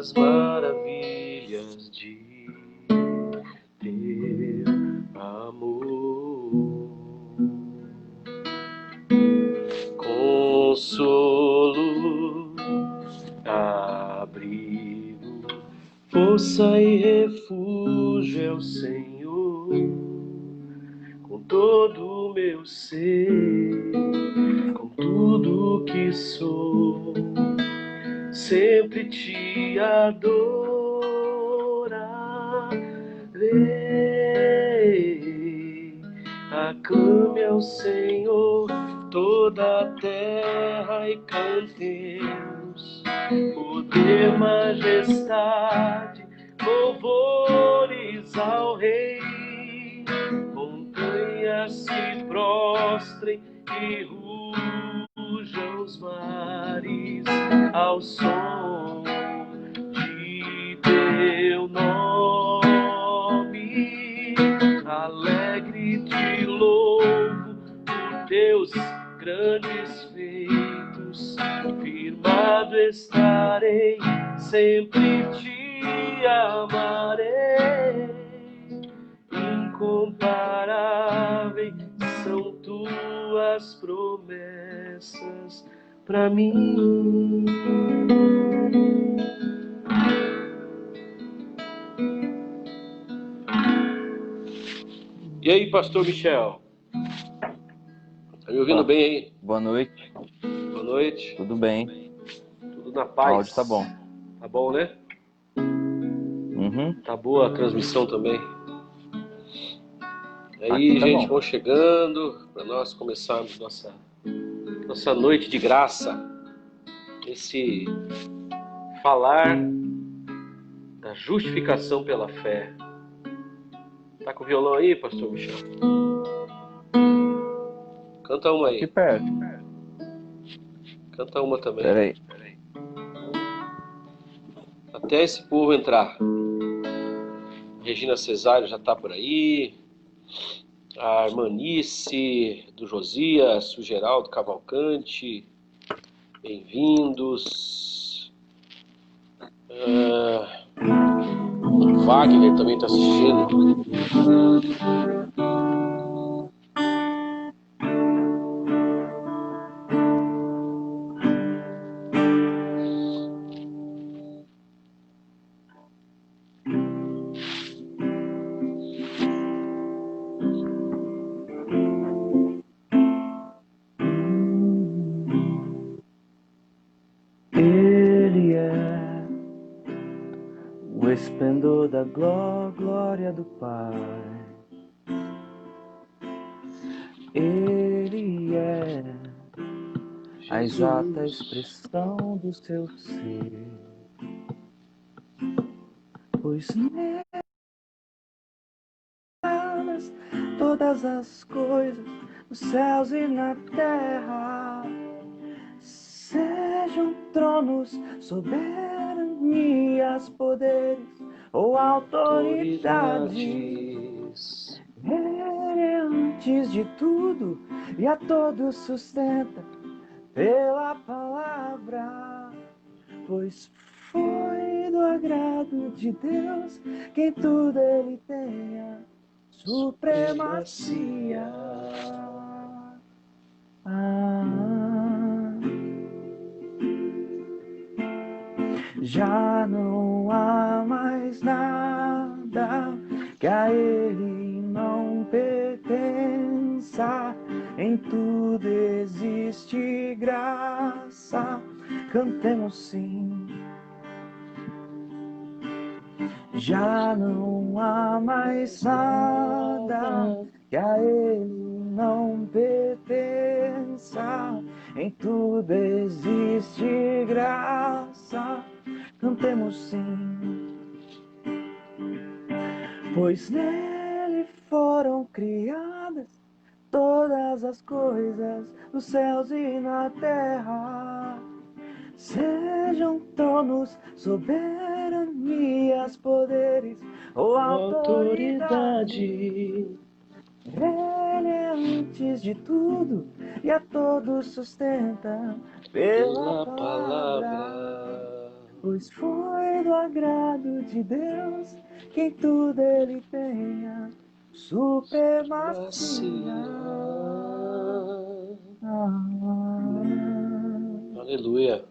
as maravilhas de teu amor. Consolo, abrigo, força e refúgio é o Senhor. Com todo o meu ser, com tudo que sou, sempre te adorarei. Aclame ao Senhor toda a terra e cantemos poder, majestade, louvores ao Rei. Montanhas se prostrem e rujam os mares ao som de teu nome. Alegre te louvo por teus grandes feitos, firmado estarei, sempre te amarei. Incomparáveis são tuas promessas pra mim. E aí, pastor Michel? Tá me ouvindo bem aí? Boa noite. Boa noite. Tudo bem? Tudo na paz? O áudio tá bom. Tá bom, né? Uhum. Tá boa a transmissão também. E aí, Aqui tá gente, bom. vão chegando para nós começarmos nossa noite de graça. Esse falar da justificação pela fé. Tá com o violão aí, pastor Michel? Canta uma aí. Aqui perto. Canta uma também. Peraí. Até esse povo entrar. Regina Cesário já tá por aí. A Armanice, do Josias, o Geraldo Cavalcante. Bem-vindos. O Wagner também está assistindo. Ele é o esplendor da glória do Pai. Ele é a exata expressão do seu ser. Pois nele todas as coisas, nos céus e na terra, sejam tronos, soberanias, poderes ou autoridades. Ele é antes de tudo e a todos sustenta pela palavra, pois foi do agrado de Deus que em tudo ele tenha supremacia. Já não há mais nada que a ele não pertença. Em tudo existe graça. Cantemos sim. Já não há mais nada que a ele não pertença. Em tudo existe graça. Cantemos sim. Pois nele foram criadas todas as coisas nos céus e na terra. Sejam tronos, soberanias, poderes ou autoridade. Ele é antes de tudo e a todos sustenta pela palavra. Pois foi do agrado de Deus, que em tudo Ele tenha supremacia. Aleluia.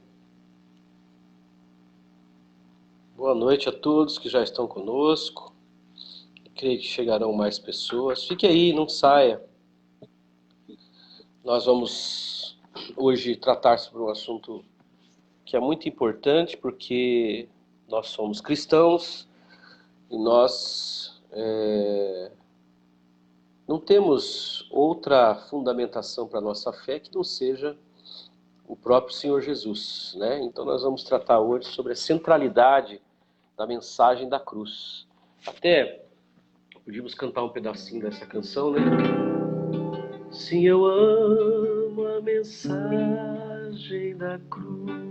Boa noite a todos que já estão conosco. Creio que chegarão mais pessoas. Fique aí, não saia. Nós vamos hoje tratar sobre um assunto que é muito importante, porque nós somos cristãos e nós não temos outra fundamentação para a nossa fé que não seja o próprio Senhor Jesus, né? Então nós vamos tratar hoje sobre a centralidade da mensagem da cruz. Até podíamos cantar um pedacinho dessa canção, né? Sim, eu amo a mensagem da cruz.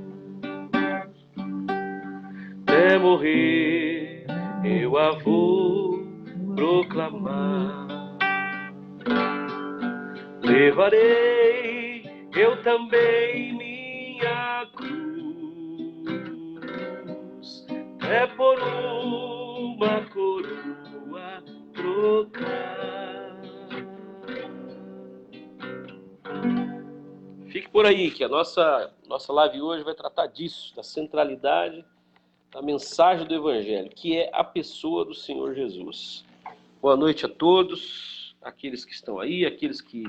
Até morrer eu a vou proclamar. Levarei eu também minha cruz, é por uma coroa trocar. Fique por aí, que a nossa live hoje vai tratar disso, da centralidade da mensagem do Evangelho, que é a pessoa do Senhor Jesus. Boa noite a todos, aqueles que estão aí, aqueles que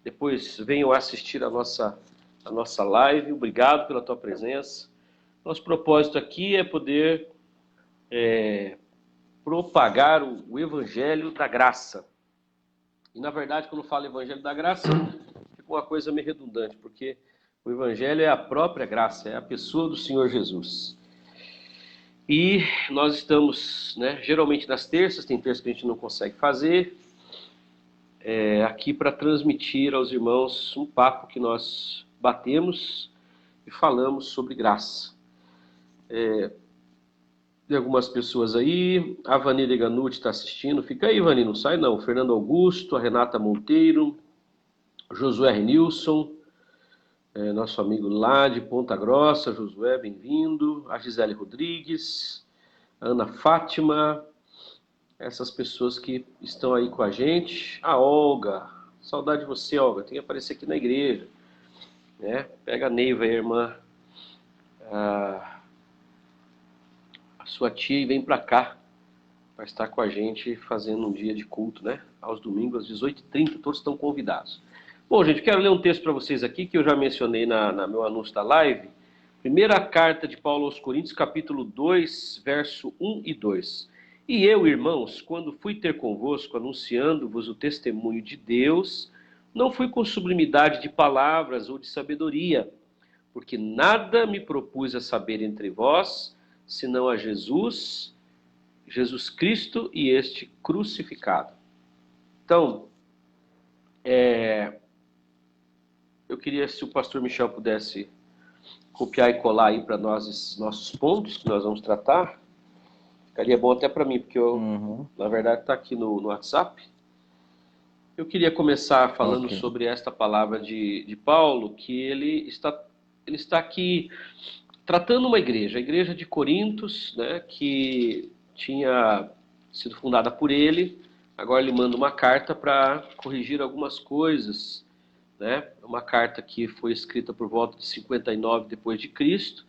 depois venham assistir a nossa live. Obrigado pela tua presença. Nosso propósito aqui é poder propagar o Evangelho da graça. E, na verdade, quando eu falo Evangelho da graça, fica uma coisa meio redundante, porque o Evangelho é a própria graça, é a pessoa do Senhor Jesus. E nós estamos, geralmente nas terças, tem terças que a gente não consegue fazer, aqui para transmitir aos irmãos um papo que nós batemos e falamos sobre graça. Tem algumas pessoas aí, a Vanilla Ganucci está assistindo, fica aí, Vani, não sai não. O Fernando Augusto, a Renata Monteiro, o Josué Nilson, nosso amigo lá de Ponta Grossa, Josué, bem-vindo, a Gisele Rodrigues, a Ana Fátima, essas pessoas que estão aí com a gente. A Olga, saudade de você, Olga, tem que aparecer aqui na igreja, né? Pega a Neiva aí, irmã, a sua tia, e vem para cá para estar com a gente fazendo um dia de culto, né? Aos domingos, às 18h30, todos estão convidados. Bom, gente, quero ler um texto para vocês aqui, que eu já mencionei na meu anúncio da live. Primeira carta de Paulo aos Coríntios, capítulo 2, verso 1 e 2. E eu, irmãos, quando fui ter convosco, anunciando-vos o testemunho de Deus, não fui com sublimidade de palavras ou de sabedoria, porque nada me propus a saber entre vós, senão a Jesus Cristo e este crucificado. Então, eu queria, se o pastor Michel pudesse copiar e colar aí para nós esses nossos pontos que nós vamos tratar, ficaria bom até para mim, porque eu, na verdade, está aqui no WhatsApp. Eu queria começar falando sobre esta palavra de Paulo, que ele está aqui tratando uma igreja, a igreja de Corintos, né, que tinha sido fundada por ele. Agora ele manda uma carta para corrigir algumas coisas, né? Uma carta que foi escrita por volta de 59 depois de Cristo.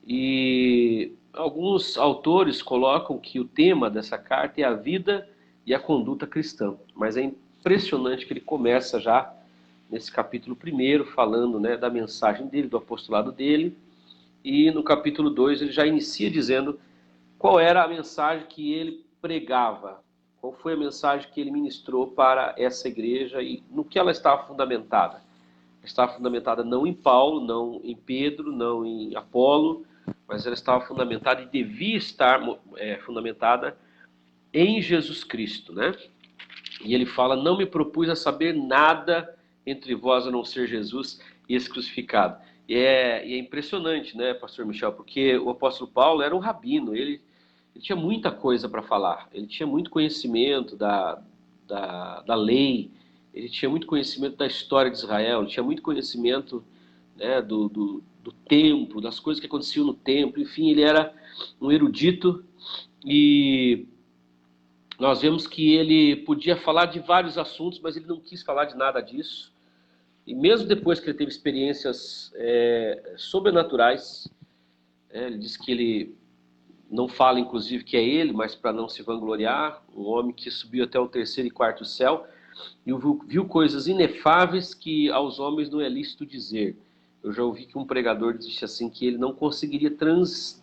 E alguns autores colocam que o tema dessa carta é a vida e a conduta cristã. Mas é impressionante que ele começa já nesse capítulo 1 falando, né, da mensagem dele, do apostolado dele. E no capítulo 2 ele já inicia dizendo qual era a mensagem que ele pregava, qual foi a mensagem que ele ministrou para essa igreja e no que ela estava fundamentada. Ela estava fundamentada não em Paulo, não em Pedro, não em Apolo, mas ela estava fundamentada e devia estar fundamentada em Jesus Cristo, né? E ele fala, não me propus a saber nada entre vós a não ser Jesus e esse crucificado. E é impressionante, né, pastor Michel, porque o apóstolo Paulo era um rabino, ele tinha muita coisa para falar, ele tinha muito conhecimento da lei, ele tinha muito conhecimento da história de Israel, ele tinha muito conhecimento, né, do do templo, das coisas que aconteciam no templo. Enfim, ele era um erudito e nós vemos que ele podia falar de vários assuntos, mas ele não quis falar de nada disso. E mesmo depois que ele teve experiências sobrenaturais, ele diz que ele não fala, inclusive, que é ele, mas para não se vangloriar, um homem que subiu até o terceiro e quarto céu e viu coisas inefáveis que aos homens não é lícito dizer. Eu já ouvi que um pregador disse assim, que ele não conseguiria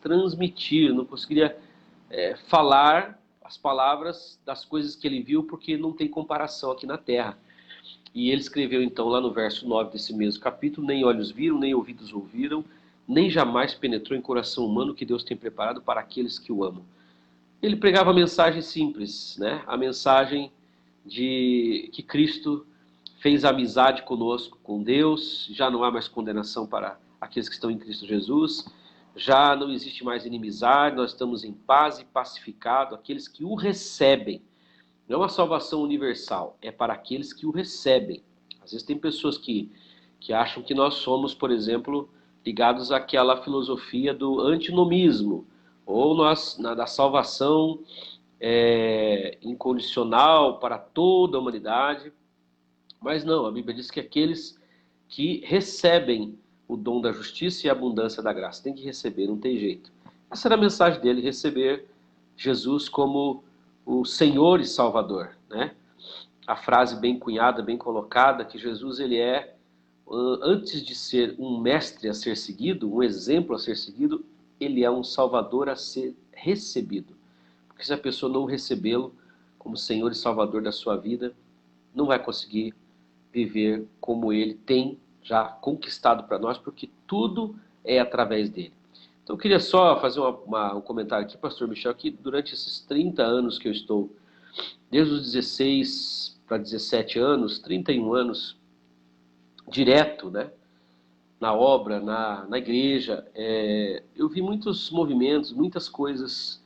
transmitir, não conseguiria falar as palavras das coisas que ele viu, porque não tem comparação aqui na terra. E ele escreveu então lá no verso 9 desse mesmo capítulo: nem olhos viram, nem ouvidos ouviram, nem jamais penetrou em coração humano o que Deus tem preparado para aqueles que o amam. Ele pregava a mensagem simples, né? A mensagem de que Cristo fez amizade conosco, com Deus, já não há mais condenação para aqueles que estão em Cristo Jesus, já não existe mais inimizade, nós estamos em paz e pacificado, aqueles que o recebem. Não é uma salvação universal, é para aqueles que o recebem. Às vezes tem pessoas que acham que nós somos, por exemplo, ligados àquela filosofia do antinomismo, ou da salvação incondicional para toda a humanidade. Mas não, a Bíblia diz que aqueles que recebem o dom da justiça e a abundância da graça, tem que receber, não tem jeito. Essa era a mensagem dele, receber Jesus como o Senhor e Salvador, né? A frase bem cunhada, bem colocada, que Jesus ele antes de ser um mestre a ser seguido, um exemplo a ser seguido, ele é um Salvador a ser recebido. Porque se a pessoa não recebê-lo como Senhor e Salvador da sua vida, não vai conseguir viver como ele tem já conquistado para nós, porque tudo é através dele. Então eu queria só fazer um comentário aqui, pastor Michel, que durante esses 30 anos que eu estou, desde os 16 para 17 anos, 31 anos, direto, né, na obra, na igreja, eu vi muitos movimentos, muitas coisas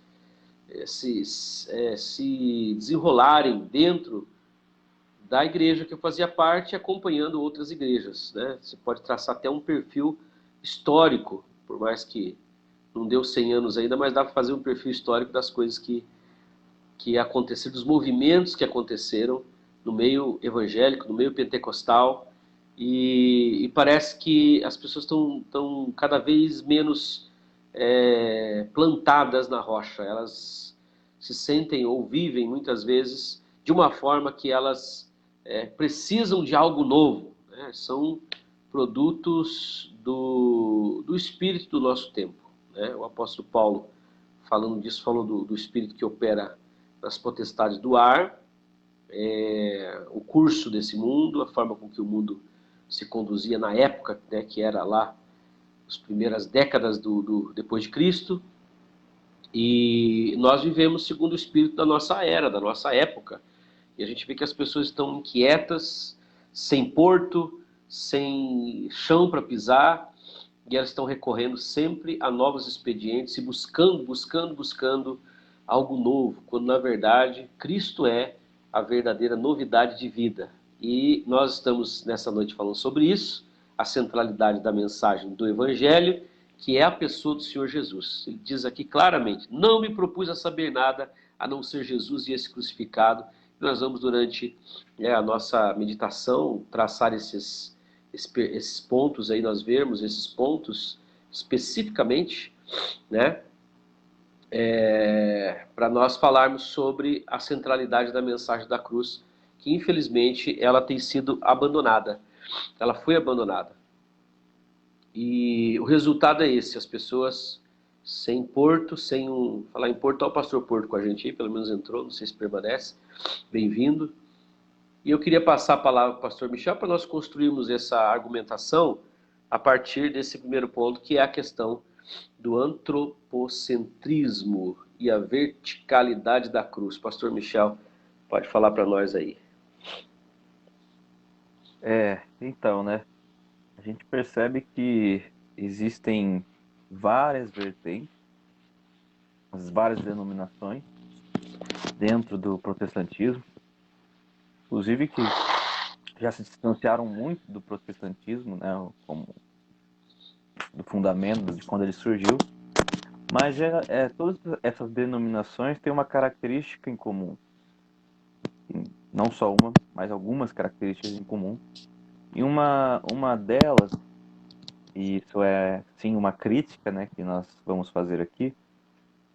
se desenrolarem dentro da igreja que eu fazia parte, acompanhando outras igrejas, né? Você pode traçar até um perfil histórico, por mais que não deu 100 anos ainda, mas dá para fazer um perfil histórico das coisas que aconteceram, dos movimentos que aconteceram no meio evangélico, no meio pentecostal, e parece que as pessoas estão cada vez menos plantadas na rocha. Elas se sentem ou vivem muitas vezes de uma forma que elas precisam de algo novo, né? São produtos do espírito do nosso tempo, né? O apóstolo Paulo, falando disso, falou do espírito que opera nas potestades do ar, o curso desse mundo, a forma com que o mundo se conduzia na época, né, que era lá as primeiras décadas depois de Cristo, e nós vivemos segundo o espírito da nossa era, da nossa época. E a gente vê que as pessoas estão inquietas, sem porto, sem chão para pisar, e elas estão recorrendo sempre a novos expedientes e buscando algo novo, quando na verdade Cristo é a verdadeira novidade de vida. E nós estamos nessa noite falando sobre isso, a centralidade da mensagem do Evangelho, que é a pessoa do Senhor Jesus. Ele diz aqui claramente: não me propus a saber nada a não ser Jesus e esse crucificado. Nós vamos, durante a nossa meditação, traçar esses pontos aí, nós vermos esses pontos especificamente, né, para nós falarmos sobre a centralidade da mensagem da cruz, que infelizmente ela tem sido abandonada. Ela foi abandonada. E o resultado é esse: as pessoas sem porto, falar em porto, está o pastor Porto com a gente aí, pelo menos entrou, não sei se permanece. Bem-vindo. E eu queria passar a palavra para o pastor Michel para nós construirmos essa argumentação a partir desse primeiro ponto, que é a questão do antropocentrismo e a verticalidade da cruz. Pastor Michel, pode falar para nós aí. Então, né? A gente percebe que existem várias vertentes, várias denominações dentro do protestantismo, inclusive que já se distanciaram muito do protestantismo, né? Como do fundamento, de quando ele surgiu. Mas todas essas denominações têm uma característica em comum. Não só uma, mas algumas características em comum. E uma delas, e isso é sim uma crítica, né, que nós vamos fazer aqui,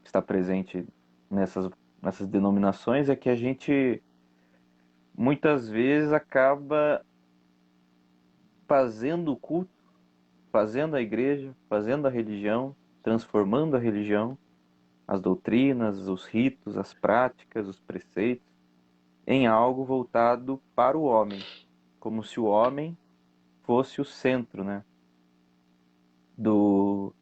que está presente nessas denominações, é que a gente muitas vezes acaba fazendo o culto, fazendo a igreja, fazendo a religião, transformando a religião, as doutrinas, os ritos, as práticas, os preceitos, em algo voltado para o homem, como se o homem fosse o centro, né, do,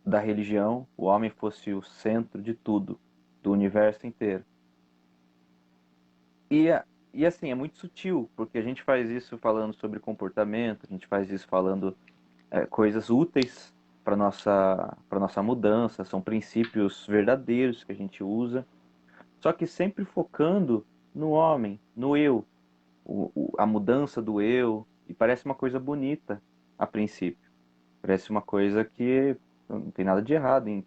da religião, o homem fosse o centro de tudo, do universo inteiro. E, e assim, é muito sutil, porque a gente faz isso falando sobre comportamento, a gente faz isso falando coisas úteis para nossa mudança, são princípios verdadeiros que a gente usa, só que sempre focando no homem, no eu, a mudança do eu, e parece uma coisa bonita a princípio. Parece uma coisa que não tem nada de errado em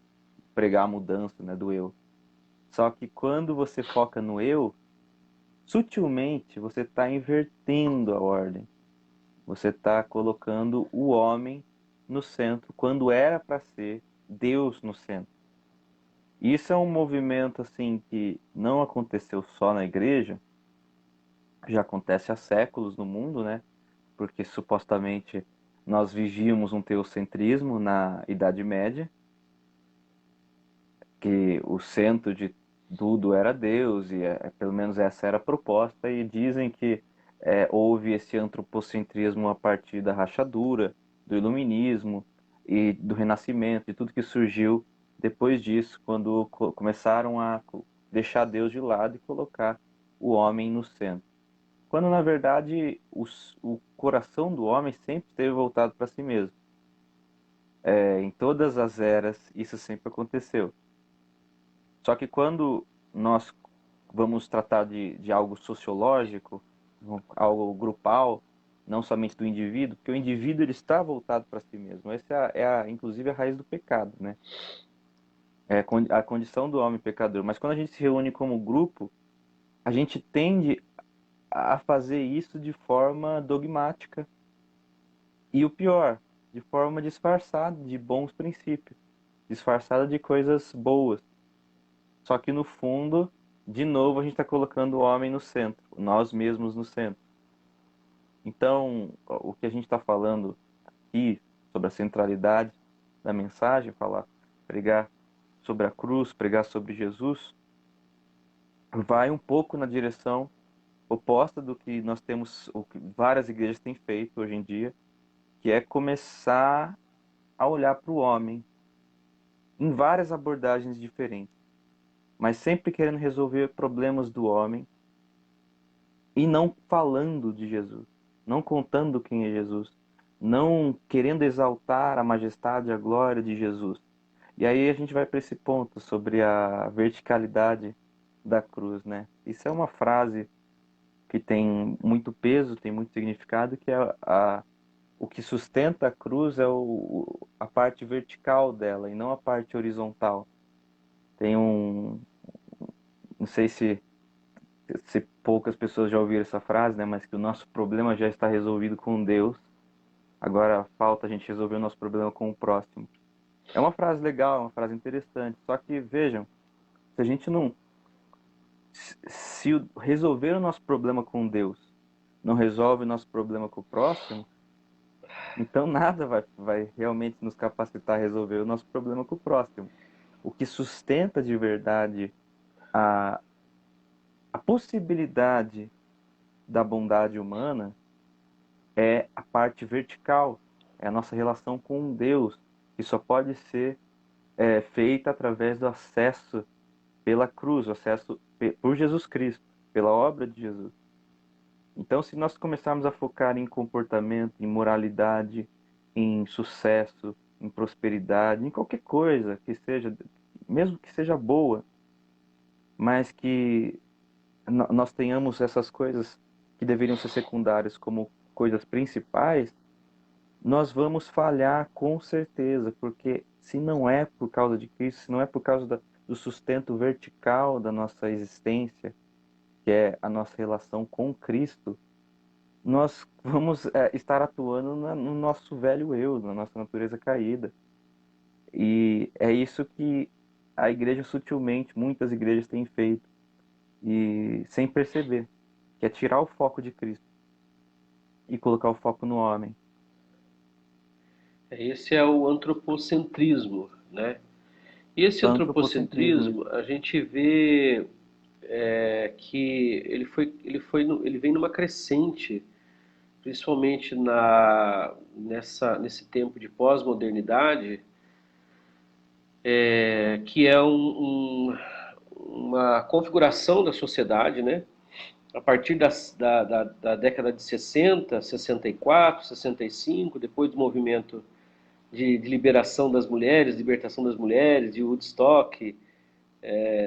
pregar a mudança, né, do eu. Só que quando você foca no eu, sutilmente você está invertendo a ordem. Você está colocando o homem no centro, quando era para ser Deus no centro. Isso é um movimento assim que não aconteceu só na igreja, já acontece há séculos no mundo, né? Porque supostamente nós vivíamos um teocentrismo na Idade Média, que o centro de tudo era Deus, e pelo menos essa era a proposta, e dizem que houve esse antropocentrismo a partir da rachadura, do iluminismo e do renascimento, e tudo que surgiu depois disso, quando começaram a deixar Deus de lado e colocar o homem no centro. Quando, na verdade, o coração do homem sempre esteve voltado para si mesmo. Em todas as eras, isso sempre aconteceu. Só que quando nós vamos tratar de algo sociológico, algo grupal, não somente do indivíduo, porque o indivíduo ele está voltado para si mesmo. Essa inclusive, a raiz do pecado, né? É a condição do homem pecador. Mas quando a gente se reúne como grupo, a gente tende a fazer isso de forma dogmática. E o pior, de forma disfarçada de bons princípios, disfarçada de coisas boas. Só que no fundo, de novo, a gente está colocando o homem no centro, nós mesmos no centro. Então, o que a gente está falando aqui sobre a centralidade da mensagem, pregar sobre a cruz, pregar sobre Jesus, vai um pouco na direção oposta do que nós temos, o que várias igrejas têm feito hoje em dia, que é começar a olhar para o homem em várias abordagens diferentes, mas sempre querendo resolver problemas do homem e não falando de Jesus, não contando quem é Jesus, não querendo exaltar a majestade e a glória de Jesus. E aí a gente vai para esse ponto sobre a verticalidade da cruz, né? Isso é uma frase que tem muito peso, tem muito significado, que é o que sustenta a cruz é a parte vertical dela e não a parte horizontal. Tem não sei se poucas pessoas já ouviram essa frase, né? Mas que o nosso problema já está resolvido com Deus. Agora falta a gente resolver o nosso problema com o próximo. É uma frase legal, é uma frase interessante. Só que vejam, se a gente não se resolver o nosso problema com Deus, não resolve o nosso problema com o próximo, então nada vai realmente nos capacitar a resolver o nosso problema com o próximo. O que sustenta de verdade a, a possibilidade da bondade humana é a parte vertical, é a nossa relação com Deus, que só pode ser feita através do acesso pela cruz, o acesso por Jesus Cristo, pela obra de Jesus. Então, se nós começarmos a focar em comportamento, em moralidade, em sucesso, em prosperidade, em qualquer coisa que seja, mesmo que seja boa, mas que nós tenhamos essas coisas que deveriam ser secundárias como coisas principais, nós vamos falhar com certeza, porque se não é por causa de Cristo, se não é por causa do sustento vertical da nossa existência, que é a nossa relação com Cristo, nós vamos estar atuando no nosso velho eu, na nossa natureza caída. E é isso que a igreja sutilmente, muitas igrejas têm feito, e sem perceber, que é tirar o foco de Cristo e colocar o foco no homem. Esse é o antropocentrismo, né? E esse Antropocentrismo, antropocentrismo, a gente vê que ele vem numa crescente, principalmente nesse tempo de pós-modernidade, que é uma configuração da sociedade, né? A partir da década de 60, 64, 65, depois do movimento de liberação das mulheres, libertação das mulheres, de Woodstock,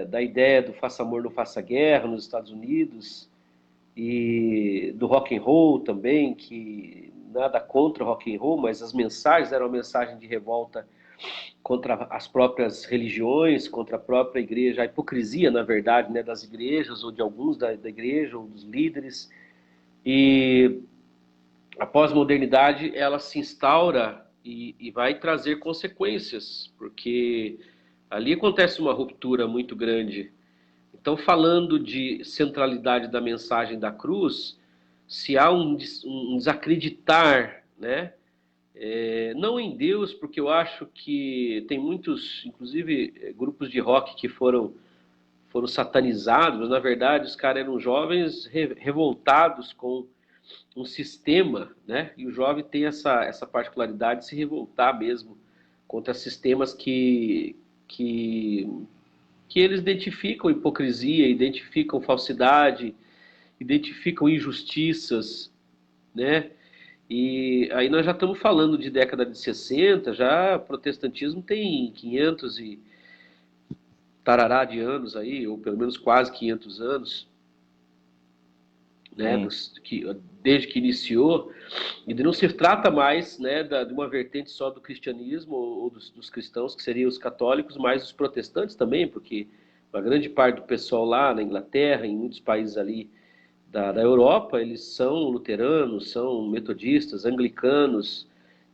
da ideia do faça amor, não faça guerra nos Estados Unidos, e do rock and roll também, que nada contra o rock and roll, mas as mensagens eram uma mensagem de revolta contra as próprias religiões, contra a própria igreja, a hipocrisia, na verdade, né, das igrejas, ou de alguns da igreja, ou dos líderes. E a pós-modernidade, ela se instaura e vai trazer consequências, porque ali acontece uma ruptura muito grande. Então, falando de centralidade da mensagem da cruz, se há um desacreditar, né? Não em Deus, porque eu acho que tem muitos, inclusive grupos de rock que foram satanizados, mas na verdade os caras eram jovens revoltados com um sistema, né? E o jovem tem essa particularidade de se revoltar mesmo contra sistemas que, que eles identificam hipocrisia, identificam falsidade, identificam injustiças, né? E aí nós já estamos falando de década de 60, já o protestantismo tem 500 e tarará de anos aí, ou pelo menos quase 500 anos, né, sim. desde que iniciou, e não se trata mais, né, de uma vertente só do cristianismo ou dos cristãos, que seriam os católicos, mas os protestantes também, porque uma grande parte do pessoal lá na Inglaterra, em muitos países ali da Europa, eles são luteranos, são metodistas, anglicanos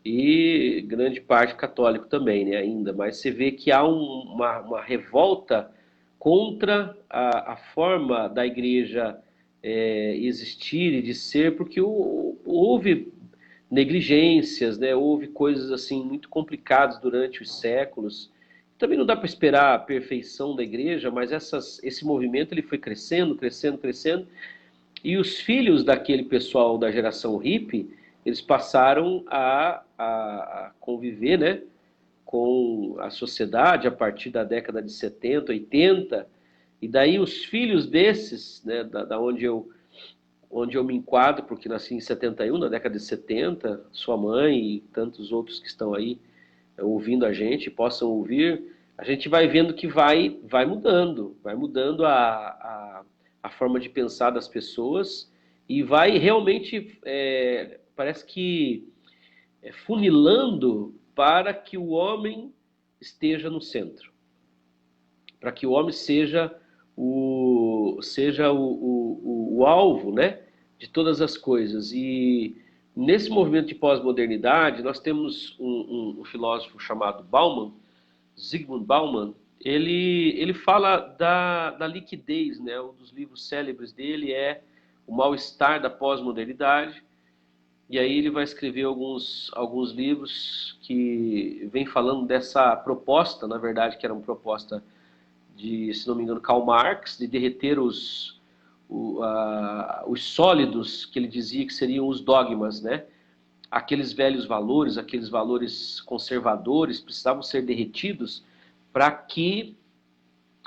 e grande parte católico também, né, ainda. Mas você vê que há uma revolta contra a forma da igreja existir e de ser, porque houve negligências, né, houve coisas assim muito complicadas durante os séculos. Também não dá para esperar a perfeição da igreja, mas esse movimento ele foi crescendo, crescendo, crescendo, e os filhos daquele pessoal da geração hippie, eles passaram a conviver, né, com a sociedade a partir da década de 70, 80, e daí os filhos desses, né, da onde eu me enquadro, porque nasci em 71, na década de 70, sua mãe e tantos outros que estão aí ouvindo a gente, possam ouvir, a gente vai vendo que vai mudando a forma de pensar das pessoas e vai realmente, parece que funilando para que o homem esteja no centro, para que o homem seja o alvo, né, de todas as coisas. E nesse movimento de pós-modernidade, nós temos um filósofo chamado Bauman, Zygmunt Bauman. Ele fala da liquidez, né? Um dos livros célebres dele é O Mal-Estar da Pós-Modernidade. E aí ele vai escrever alguns livros que vem falando dessa proposta, na verdade, que era uma proposta de, se não me engano, Karl Marx, de derreter os sólidos, que ele dizia que seriam os dogmas, né? Aqueles velhos valores, aqueles valores conservadores, precisavam ser derretidos para que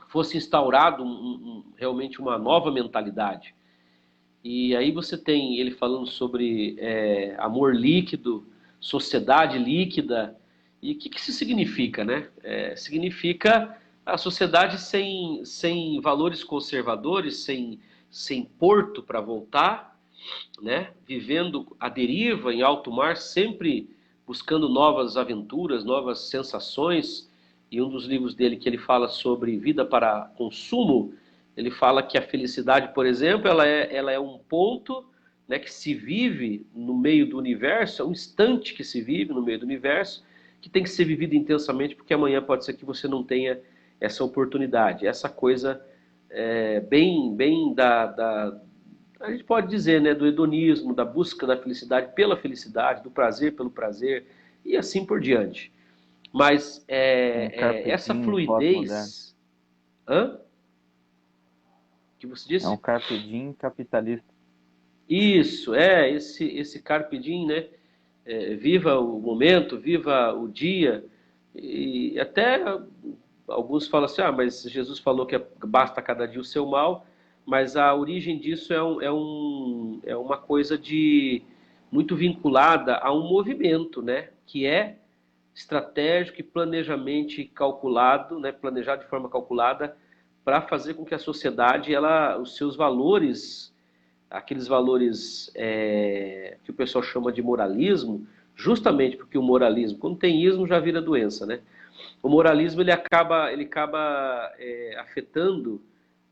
fosse instaurado realmente uma nova mentalidade. E aí você tem ele falando sobre amor líquido, sociedade líquida. E o que isso significa, né? Significa a sociedade sem valores conservadores, sem porto para voltar, né? Vivendo à deriva, em alto mar, sempre buscando novas aventuras, novas sensações. E um dos livros dele que ele fala sobre vida para consumo, ele fala que a felicidade, por exemplo, ela é um ponto, né, que se vive no meio do universo, é um instante que se vive no meio do universo, que tem que ser vivido intensamente, porque amanhã pode ser que você não tenha essa oportunidade. Essa coisa bem a gente pode dizer, né, do hedonismo, da busca da felicidade pela felicidade, do prazer pelo prazer, e assim por diante. Mas Um carpe essa diem pós-moderno. fluidez... Hã? O que você É um disse? carpe diem capitalista. Isso, esse carpe diem, né? Viva o momento, viva o dia. E até alguns falam assim, mas Jesus falou que basta cada dia o seu mal, mas a origem disso é uma coisa muito vinculada a um movimento, né? Que é estratégico e planejamente calculado, né? Planejado de forma calculada para fazer com que a sociedade, os seus valores, aqueles valores que o pessoal chama de moralismo, justamente porque o moralismo, quando tem ismo, já vira doença, né? O moralismo ele acaba afetando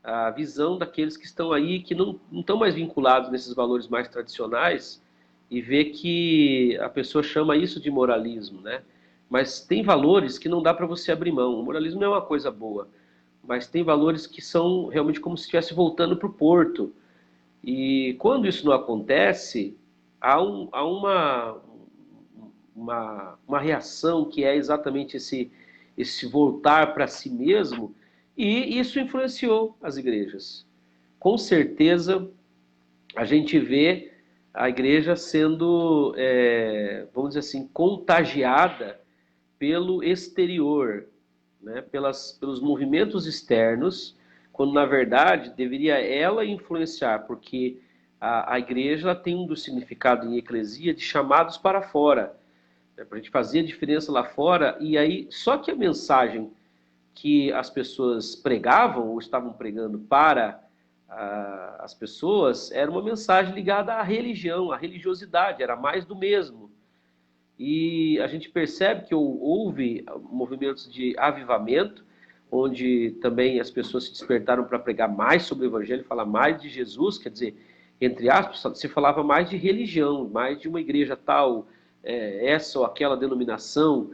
a visão daqueles que estão aí, que não estão mais vinculados nesses valores mais tradicionais, e vê que a pessoa chama isso de moralismo, né? Mas tem valores que não dá para você abrir mão. O moralismo não é uma coisa boa, mas tem valores que são realmente como se estivesse voltando para o porto. E quando isso não acontece, há uma reação que é exatamente esse voltar para si mesmo, e isso influenciou as igrejas. Com certeza, a gente vê a igreja sendo, vamos dizer assim, contagiada pelo exterior, né? Pelos movimentos externos, quando na verdade deveria ela influenciar, porque a igreja ela tem um do significado em eclesia de chamados para fora, né? Para a gente fazer a diferença lá fora, e aí só que a mensagem que as pessoas pregavam ou estavam pregando para as pessoas era uma mensagem ligada à religião, à religiosidade, era mais do mesmo. E a gente percebe que houve movimentos de avivamento, onde também as pessoas se despertaram para pregar mais sobre o Evangelho, falar mais de Jesus, quer dizer, entre aspas, se falava mais de religião, mais de uma igreja tal, essa ou aquela denominação.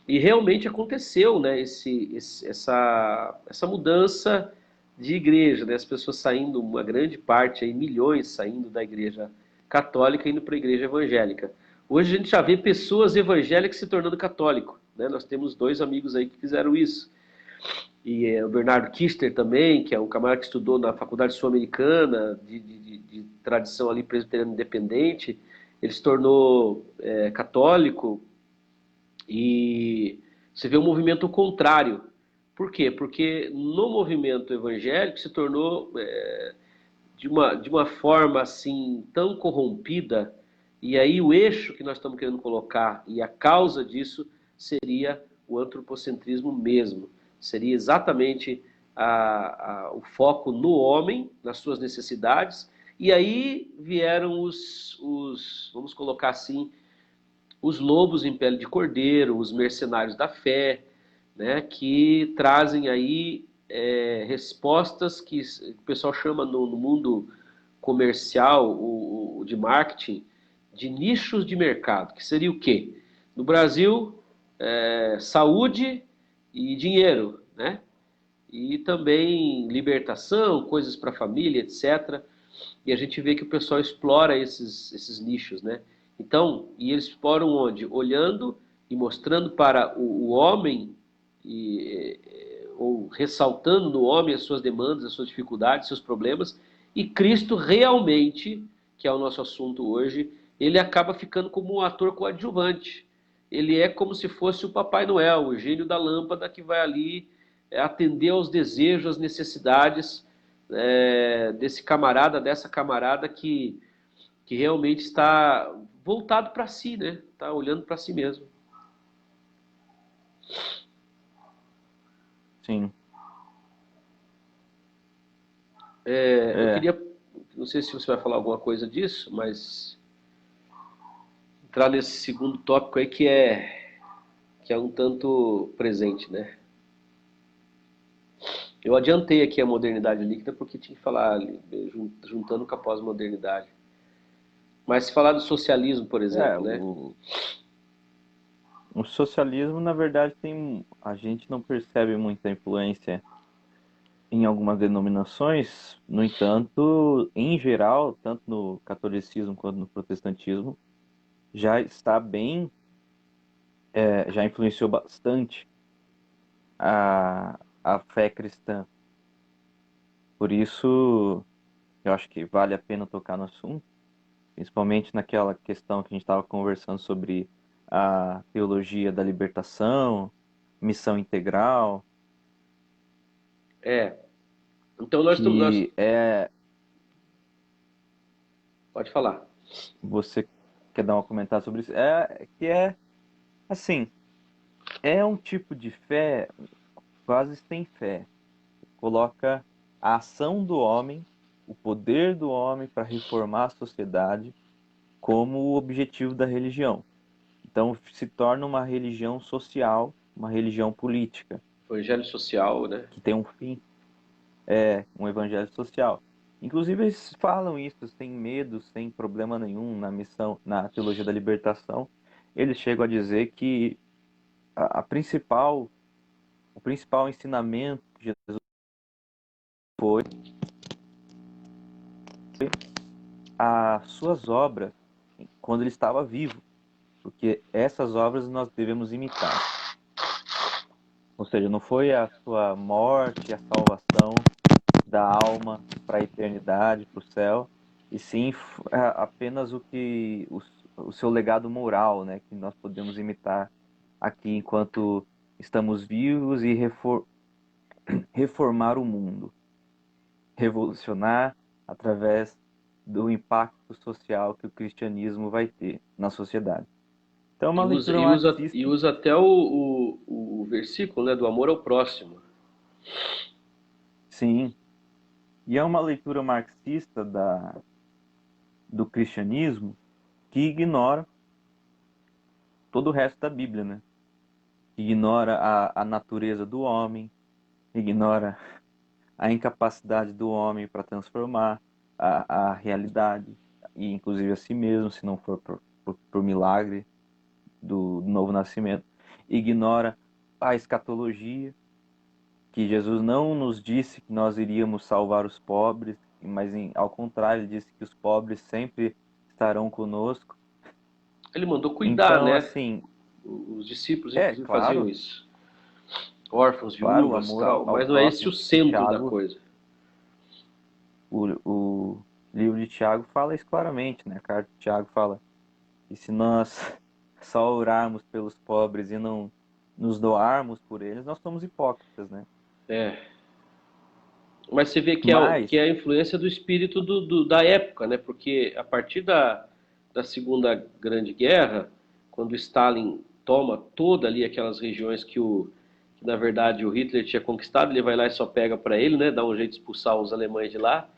E realmente aconteceu, né, essa mudança de igreja, né, as pessoas saindo, uma grande parte, aí, milhões saindo da igreja católica e indo para a igreja evangélica. Hoje a gente já vê pessoas evangélicas se tornando católico, né? Nós temos dois amigos aí que fizeram isso. E o Bernardo Kister também, que é um camarada que estudou na Faculdade Sul-Americana, de tradição ali presbiteriana independente, ele se tornou católico, e você vê um movimento contrário. Por quê? Porque no movimento evangélico se tornou de uma forma assim tão corrompida, e aí o eixo que nós estamos querendo colocar e a causa disso seria o antropocentrismo mesmo. Seria exatamente o foco no homem, nas suas necessidades, e aí vieram vamos colocar assim, os lobos em pele de cordeiro, os mercenários da fé, né, que trazem aí respostas que o pessoal chama no mundo comercial, de marketing, de nichos de mercado, que seria o quê? No Brasil, saúde e dinheiro, né? E também libertação, coisas para a família, etc. E a gente vê que o pessoal explora esses nichos, né? Então, e eles exploram onde? Olhando e mostrando para o homem, ou ressaltando no homem as suas demandas, as suas dificuldades, seus problemas, e Cristo realmente, que é o nosso assunto hoje, ele acaba ficando como um ator coadjuvante. Ele é como se fosse o Papai Noel, o gênio da lâmpada que vai ali atender aos desejos, às necessidades desse camarada, dessa camarada que realmente está voltado para si, né? Está olhando para si mesmo. Sim. Eu queria, não sei se você vai falar alguma coisa disso, mas entrar nesse segundo tópico aí que é um tanto presente, né? Eu adiantei aqui a modernidade líquida porque tinha que falar juntando com a pós-modernidade. Mas se falar do socialismo, por É, exemplo, né? o socialismo, na verdade, a gente não percebe muita influência em algumas denominações. No entanto, em geral, tanto no catolicismo quanto no protestantismo, já está bem, já influenciou bastante a fé cristã. Por isso, eu acho que vale a pena tocar no assunto, principalmente naquela questão que a gente estava conversando sobre a teologia da libertação, missão integral, É. Então nós... que é, Pode falar. você quer dar um comentário sobre isso? Que é assim, é um tipo de fé quase sem fé. Coloca a ação do homem, o poder do homem para reformar a sociedade como o objetivo da religião. Então se torna uma religião social, uma religião política, Evangelho social, né? que tem um fim, um evangelho social. Inclusive eles falam isso sem medo, sem problema nenhum na missão, na teologia da libertação. Eles chegam a dizer que a principal, o principal ensinamento que Jesus foi as suas obras quando ele estava vivo, porque essas obras nós devemos imitar. Ou seja, não foi a sua morte, a salvação da alma para a eternidade, para o céu, e sim apenas o seu legado moral, né, que nós podemos imitar aqui enquanto estamos vivos e reformar o mundo, revolucionar através do impacto social que o cristianismo vai ter na sociedade. Então, é uma E usa, leitura e usa, e marxista, usa até o versículo, né, do amor ao próximo. sim, e é uma leitura marxista do cristianismo que ignora todo o resto da Bíblia, né? Ignora a natureza do homem, ignora a incapacidade do homem para transformar a realidade, e inclusive a si mesmo, se não for por milagre do novo nascimento. Ignora a escatologia, que Jesus não nos disse que nós iríamos salvar os pobres, mas ao contrário, ele disse que os pobres sempre estarão conosco. Ele mandou cuidar, Então, né? assim, Os discípulos, inclusive, faziam claro, isso. Órfãos, claro, o viúvas, amor tal. ao Mas não é esse o próximo. centro da Tiago, coisa. o livro de Tiago fala isso claramente, né? A carta de Tiago fala que se nós só orarmos pelos pobres e não nos doarmos por eles, nós somos hipócritas, né? É. Mas você vê que Mas, é a influência do espírito da época, né? Porque a partir da Segunda Grande Guerra, quando Stalin toma toda ali aquelas regiões que na verdade o Hitler tinha conquistado, ele vai lá e só pega para ele, né? Dá um jeito de expulsar os alemães de lá,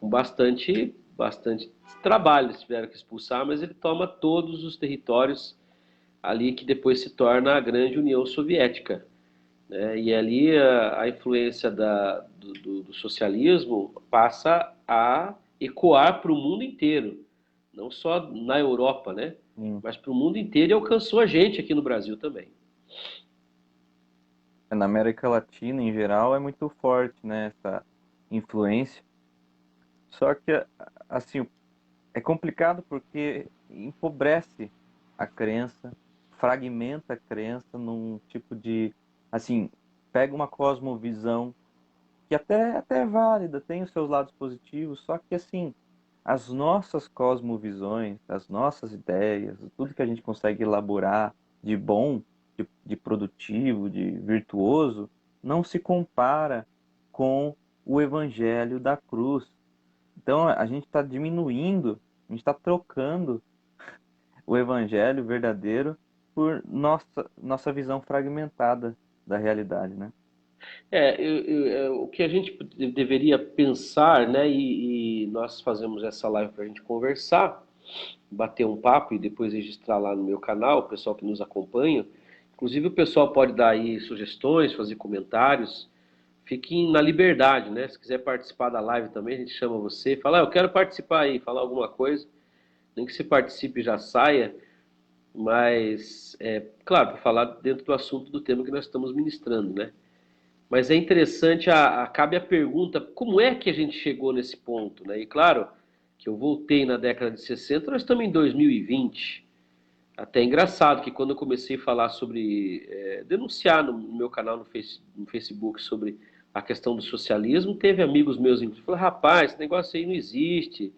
com bastante trabalho eles tiveram que expulsar, mas ele toma todos os territórios ali que depois se torna a grande União Soviética, né? E ali a influência do socialismo passa a ecoar para o mundo inteiro, não só na Europa, né? sim, Mas para o mundo inteiro e alcançou a gente aqui no Brasil também. na América Latina em geral é muito forte, né? Essa influência. Só que, assim, é complicado porque empobrece a crença, fragmenta a crença num tipo de, assim, pega uma cosmovisão que até é válida, tem os seus lados positivos, só que assim, as nossas cosmovisões, as nossas ideias, tudo que a gente consegue elaborar de bom, de produtivo, de virtuoso, não se compara com o evangelho da cruz. Então a gente está diminuindo, a gente está trocando o evangelho verdadeiro por nossa visão fragmentada da realidade, né? O que a gente deveria pensar, né? E nós fazemos essa live para a gente conversar, bater um papo e depois registrar lá no meu canal, o pessoal que nos acompanha. Inclusive o pessoal pode dar aí sugestões, fazer comentários. Fiquem na liberdade, né? Se quiser participar da live também, a gente chama você, fala, eu quero participar aí, falar alguma coisa. Nem que você participe e já saia, mas, claro, para falar dentro do assunto do tema que nós estamos ministrando, né? Mas é interessante, cabe a pergunta, como é que a gente chegou nesse ponto, né? E claro, que eu voltei na década de 60, nós estamos em 2020. Até é engraçado que quando eu comecei a falar sobre, denunciar no meu canal no Facebook sobre a questão do socialismo, teve amigos meus que falaram, rapaz, esse negócio aí não existe,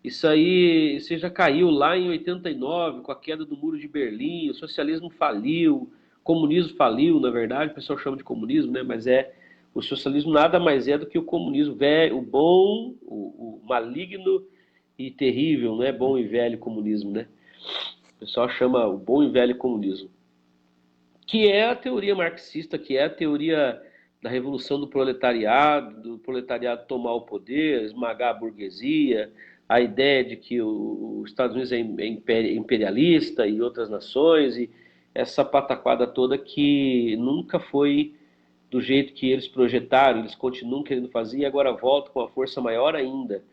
isso aí, você já caiu lá em 89 com a queda do Muro de Berlim, o socialismo faliu, o comunismo faliu, na verdade, o pessoal chama de comunismo, né? Mas o socialismo nada mais é do que o comunismo velho, o bom, o maligno e terrível, né? Bom e velho comunismo, né? O pessoal chama o bom e velho comunismo, que é a teoria marxista, que é a teoria da revolução do proletariado tomar o poder, esmagar a burguesia, a ideia de que os Estados Unidos é imperialista e outras nações, e essa pataquada toda que nunca foi do jeito que eles projetaram, eles continuam querendo fazer e agora voltam com uma força maior ainda.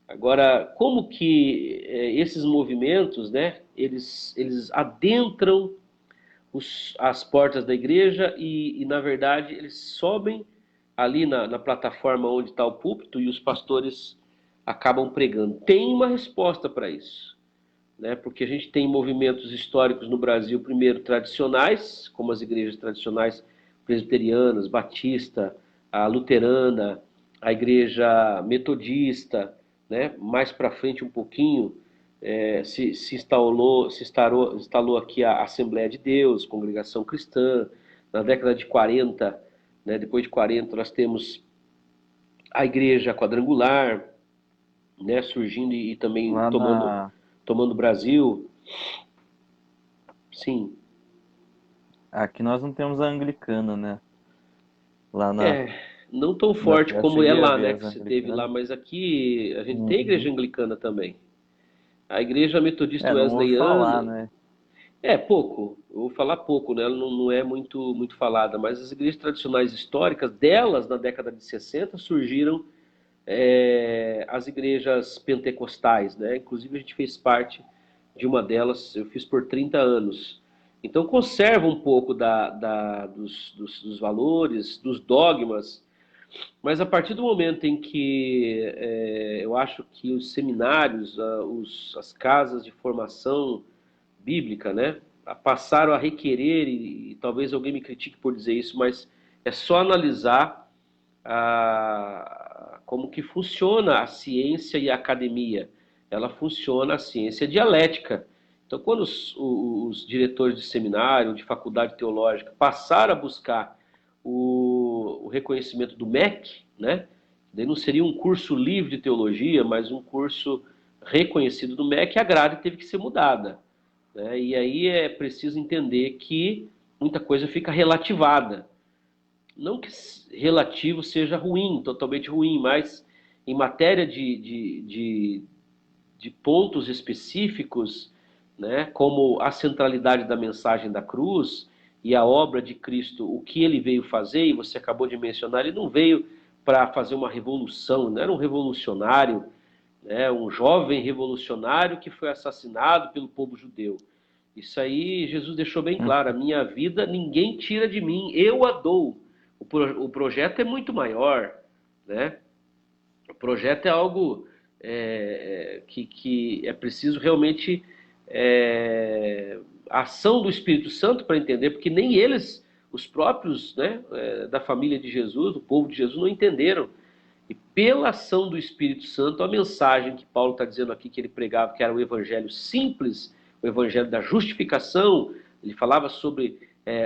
Agora, como que esses movimentos, né, eles adentram as portas da igreja e, na verdade, eles sobem ali na plataforma onde está o púlpito e os pastores acabam pregando. Tem uma resposta para isso, né? Porque a gente tem movimentos históricos no Brasil, primeiro tradicionais, como as igrejas tradicionais presbiterianas, batista, a luterana, a igreja metodista, né? Mais para frente um pouquinho, instalou aqui a Assembleia de Deus, Congregação Cristã. Na década de 40, né, depois de 40, nós temos a Igreja Quadrangular, né, surgindo e também Lá tomando o Brasil. Sim. Aqui nós não temos a anglicana, né? Lá na... Não tão na... forte Eu como é cheguei a lá, ver né, as que você teve lá, anglicanas. mas aqui a gente tem a Uhum. Igreja Anglicana também. A Igreja Metodista Não ouvi falar, Wesleyana, né? pouco, eu vou falar pouco, né? Ela não é muito falada, mas as igrejas tradicionais históricas, delas, na década de 60, surgiram as igrejas pentecostais, né? Inclusive a gente fez parte de uma delas, eu fiz por 30 anos. Então conserva um pouco dos valores, dos dogmas, mas a partir do momento em que eu acho que os seminários, as casas de formação bíblica, né, passaram a requerer, e talvez alguém me critique por dizer isso, mas é só analisar como que funciona a ciência e a academia. Ela funciona a ciência dialética. Então, quando os diretores de seminário, de faculdade teológica, passaram a buscar o reconhecimento do MEC, né? Daí não seria um curso livre de teologia, mas um curso reconhecido do MEC, a grade teve que ser mudada, né? E aí é preciso entender que muita coisa fica relativada. Não que relativo seja ruim, totalmente ruim, mas em matéria de pontos específicos, né, como a centralidade da mensagem da cruz e a obra de Cristo, o que ele veio fazer, e você acabou de mencionar, ele não veio para fazer uma revolução, não era um revolucionário, né, um jovem revolucionário que foi assassinado pelo povo judeu. Isso aí Jesus deixou bem claro, a minha vida ninguém tira de mim, eu a dou. O projeto é muito maior, né? O projeto é algo que é preciso realmente a ação do Espírito Santo para entender, porque nem eles, os próprios, né, da família de Jesus, do povo de Jesus, não entenderam. E pela ação do Espírito Santo, a mensagem que Paulo está dizendo aqui, que ele pregava, que era o evangelho simples, o evangelho da justificação, ele falava sobre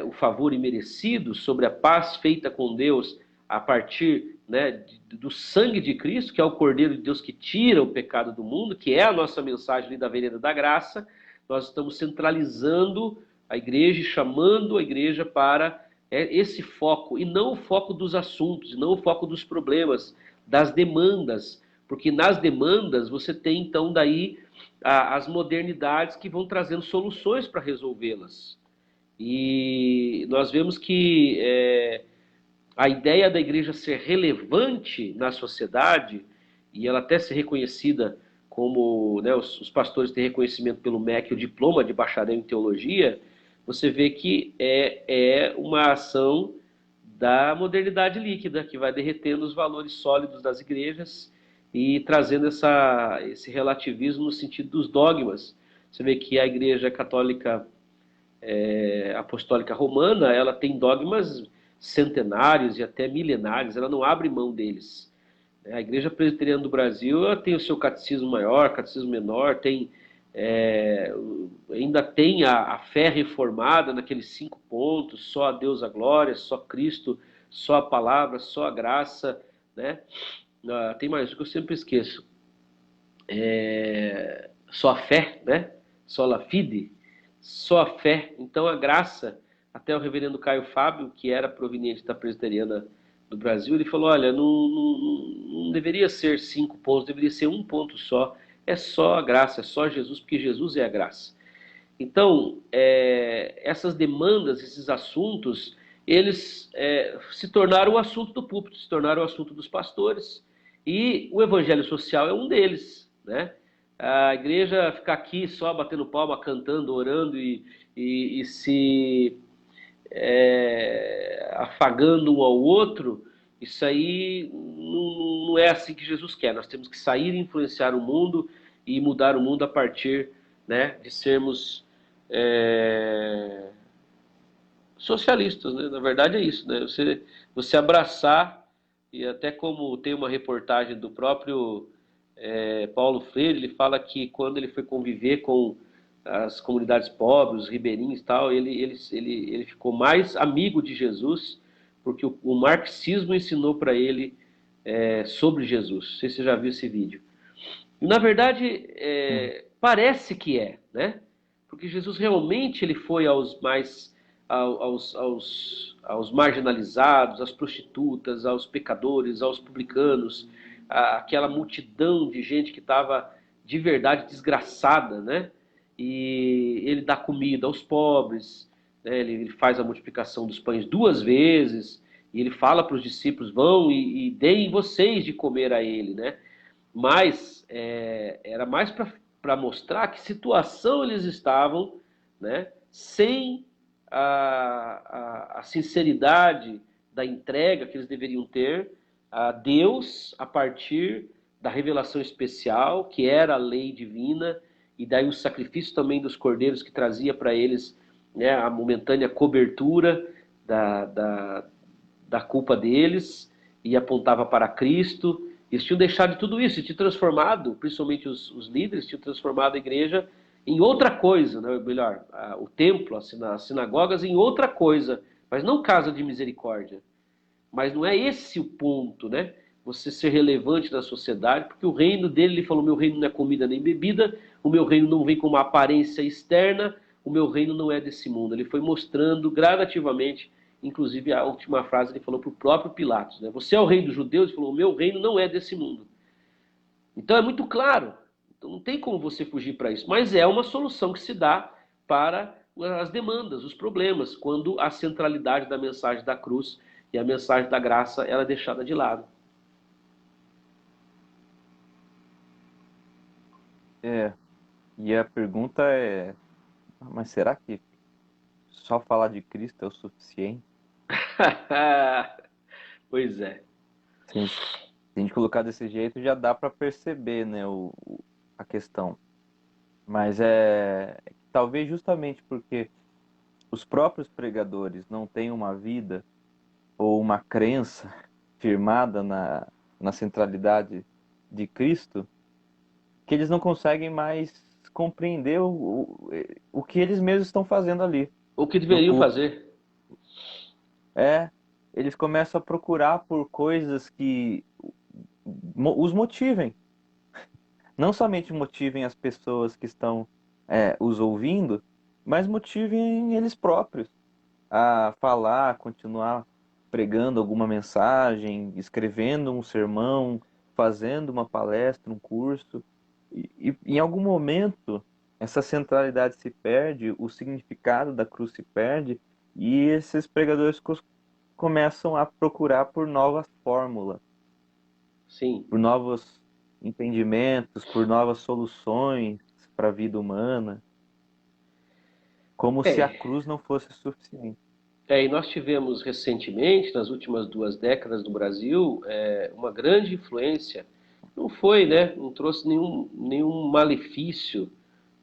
o favor imerecido, sobre a paz feita com Deus a partir, né, do sangue de Cristo, que é o Cordeiro de Deus que tira o pecado do mundo, que é a nossa mensagem ali da vereda da graça. Nós estamos centralizando a igreja e chamando a igreja para esse foco, e não o foco dos assuntos, e não o foco dos problemas, das demandas, porque nas demandas você tem então daí as modernidades que vão trazendo soluções para resolvê-las. E nós vemos que a ideia da igreja ser relevante na sociedade, e ela até ser reconhecida como, né, os pastores têm reconhecimento pelo MEC, o diploma de bacharel em teologia, você vê que é uma ação da modernidade líquida, que vai derretendo os valores sólidos das igrejas e trazendo esse relativismo no sentido dos dogmas. Você vê que a igreja católica apostólica romana, ela tem dogmas centenários e até milenários, ela não abre mão deles. A Igreja Presbiteriana do Brasil ela tem o seu catecismo maior, catecismo menor, ainda tem a fé reformada naqueles 5 pontos, só a Deus a glória, só Cristo, só a palavra, só a graça, né? Tem mais um que eu sempre esqueço, só a fé, né? Só a fide, só a fé. Então a graça, até o reverendo Caio Fábio, que era proveniente da Presbiteriana do Brasil, ele falou, olha, não deveria ser 5 pontos, deveria ser um ponto só. É só a graça, é só Jesus, porque Jesus é a graça. Então, essas demandas, esses assuntos, eles se tornaram o assunto do púlpito, se tornaram o assunto dos pastores, e o evangelho social é um deles, né? A igreja ficar aqui só batendo palma, cantando, orando e se afagando um ao outro, isso aí não é assim que Jesus quer. Nós temos que sair e influenciar o mundo e mudar o mundo a partir, né, de sermos socialistas, né? Na verdade é isso, né? Você abraçar, e até como tem uma reportagem do próprio Paulo Freire, ele fala que quando ele foi conviver com as comunidades pobres, os ribeirinhos e tal, ele ficou mais amigo de Jesus, porque o marxismo ensinou para ele sobre Jesus. Não sei se você já viu esse vídeo. E, na verdade, parece que né? Porque Jesus realmente ele foi aos marginalizados, às prostitutas, aos pecadores, aos publicanos, aquela multidão de gente que estava de verdade desgraçada, né? E ele dá comida aos pobres, né? Ele faz a multiplicação dos pães 2 vezes, e ele fala para os discípulos, vão e deem vocês de comer a ele, né? Mas era mais para mostrar que situação eles estavam, né, sem a sinceridade da entrega que eles deveriam ter a Deus a partir da revelação especial, que era a lei divina, e daí o sacrifício também dos cordeiros que trazia para eles, né, a momentânea cobertura da, da, da culpa deles e apontava para Cristo. Eles tinham deixado de tudo isso e tinham transformado, principalmente os líderes, tinham transformado a igreja em outra coisa, né? Melhor, o templo, as sinagogas em outra coisa, mas não casa de misericórdia. Mas não é esse o ponto, né? Você ser relevante na sociedade, porque o reino dele, ele falou, meu reino não é comida nem bebida, o meu reino não vem com uma aparência externa, o meu reino não é desse mundo. Ele foi mostrando gradativamente, inclusive a última frase ele falou para o próprio Pilatos, né? Você é o rei dos judeus? Ele falou, o meu reino não é desse mundo. Então é muito claro, então não tem como você fugir para isso, mas é uma solução que se dá para as demandas, os problemas, quando a centralidade da mensagem da cruz e a mensagem da graça ela é deixada de lado. E a pergunta é, mas será que só falar de Cristo é o suficiente? Pois é. Se a gente colocar desse jeito, já dá para perceber, né, a questão. Mas talvez justamente porque os próprios pregadores não têm uma vida ou uma crença firmada na centralidade de Cristo, que eles não conseguem mais compreender o que eles mesmos estão fazendo ali O que no deveriam púlpito. fazer? Eles começam a procurar por coisas que os motivem. Não somente motivem as pessoas que estão os ouvindo, mas motivem eles próprios a falar, continuar pregando alguma mensagem, escrevendo um sermão, fazendo uma palestra, um curso. E em algum momento, essa centralidade se perde, o significado da cruz se perde, e esses pregadores começam a procurar por novas fórmulas, Sim. por novos entendimentos, por novas soluções para a vida humana, como se a É, cruz não fosse suficiente. e nós tivemos recentemente, nas últimas 2 décadas no Brasil, uma grande influência. Não foi, né? Não trouxe nenhum malefício,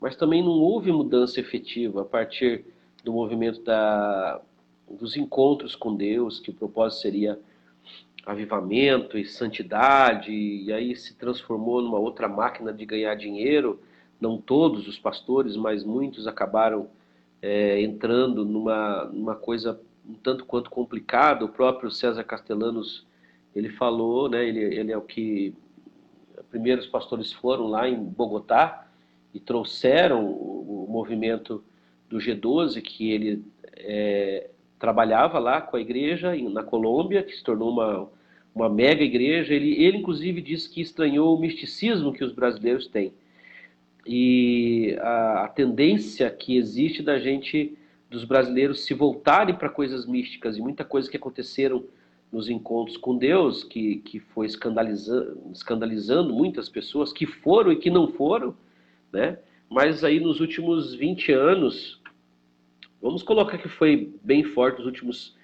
mas também não houve mudança efetiva a partir do movimento dos encontros com Deus, que o propósito seria avivamento e santidade, e aí se transformou numa outra máquina de ganhar dinheiro. Não todos os pastores, mas muitos acabaram entrando numa coisa um tanto quanto complicada. O próprio César Castellanos, ele falou, né, ele é o que primeiros pastores foram lá em Bogotá e trouxeram o movimento do G12, que ele trabalhava lá com a igreja na Colômbia, que se tornou uma mega igreja. Ele inclusive disse que estranhou o misticismo que os brasileiros têm e a tendência que existe dos brasileiros se voltarem para coisas místicas, e muita coisa que aconteceram nos encontros com Deus, que foi escandalizando muitas pessoas que foram e que não foram, né? Mas aí nos últimos 20 anos, vamos colocar que foi bem forte nos últimos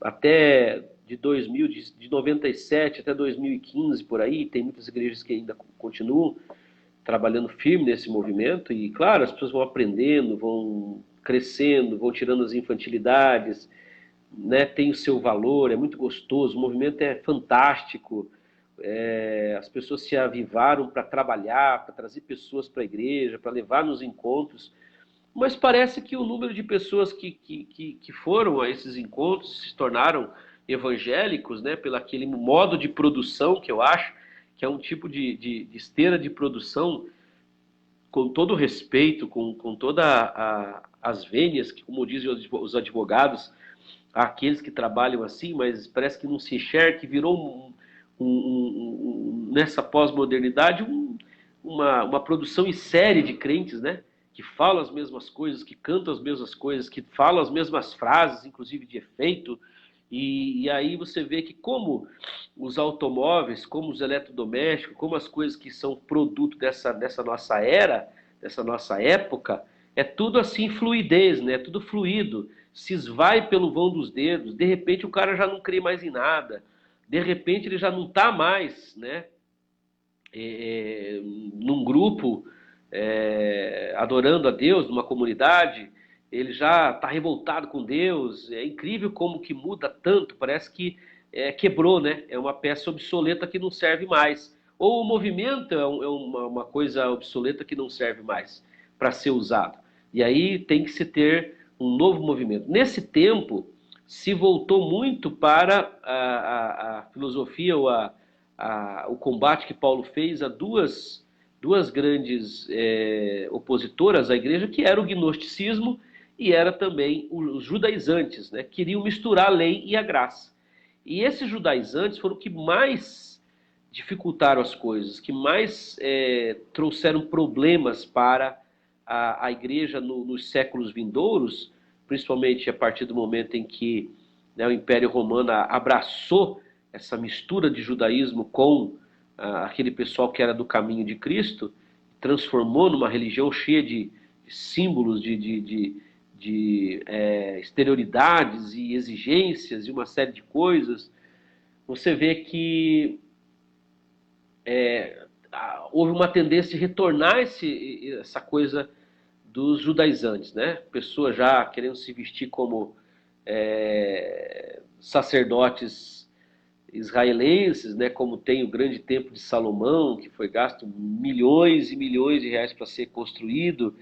até de 2000, de 97 até 2015 por aí, tem muitas igrejas que ainda continuam trabalhando firme nesse movimento. E claro, as pessoas vão aprendendo, vão crescendo, vão tirando as infantilidades, né? Tem o seu valor, é muito gostoso, o movimento é fantástico. As pessoas se avivaram para trabalhar, para trazer pessoas para a igreja, para levar nos encontros, mas parece que o número de pessoas que foram a esses encontros se tornaram evangélicos, né, pelo aquele modo de produção que eu acho que é um tipo de esteira de produção, com todo o respeito, com todas as vênias, que, como dizem os advogados, aqueles que trabalham assim, mas parece que não se enxerga, que virou nessa pós-modernidade uma produção em série de crentes, né? Que falam as mesmas coisas, que cantam as mesmas coisas, que falam as mesmas frases, inclusive de efeito. E aí você vê que como os automóveis, como os eletrodomésticos, como as coisas que são produto dessa nossa era, dessa nossa época, é tudo assim fluidez, né? É tudo fluido, se esvai pelo vão dos dedos. De repente o cara já não crê mais em nada, de repente ele já não está mais, né, num grupo adorando a Deus, numa comunidade, ele já está revoltado com Deus. É incrível como que muda tanto, parece que quebrou, né? É uma peça obsoleta que não serve mais. Ou o movimento é uma coisa obsoleta que não serve mais para ser usado. E aí tem que se ter um novo movimento. Nesse tempo, se voltou muito para a filosofia, ou o combate que Paulo fez a duas grandes opositoras à igreja, que era o gnosticismo e era também os judaizantes, né? Queriam misturar a lei e a graça. E esses judaizantes foram os que mais dificultaram as coisas, que mais trouxeram problemas para a igreja nos séculos vindouros, principalmente a partir do momento em que, né, o Império Romano abraçou essa mistura de judaísmo com aquele pessoal que era do caminho de Cristo, transformou numa religião cheia de símbolos, de exterioridades e exigências e uma série de coisas. Você vê que houve uma tendência de retornar essa coisa dos judaizantes, né? Pessoas já querendo se vestir como sacerdotes israelenses, né? Como tem o grande templo de Salomão, que foi gasto milhões e milhões de reais para ser construído,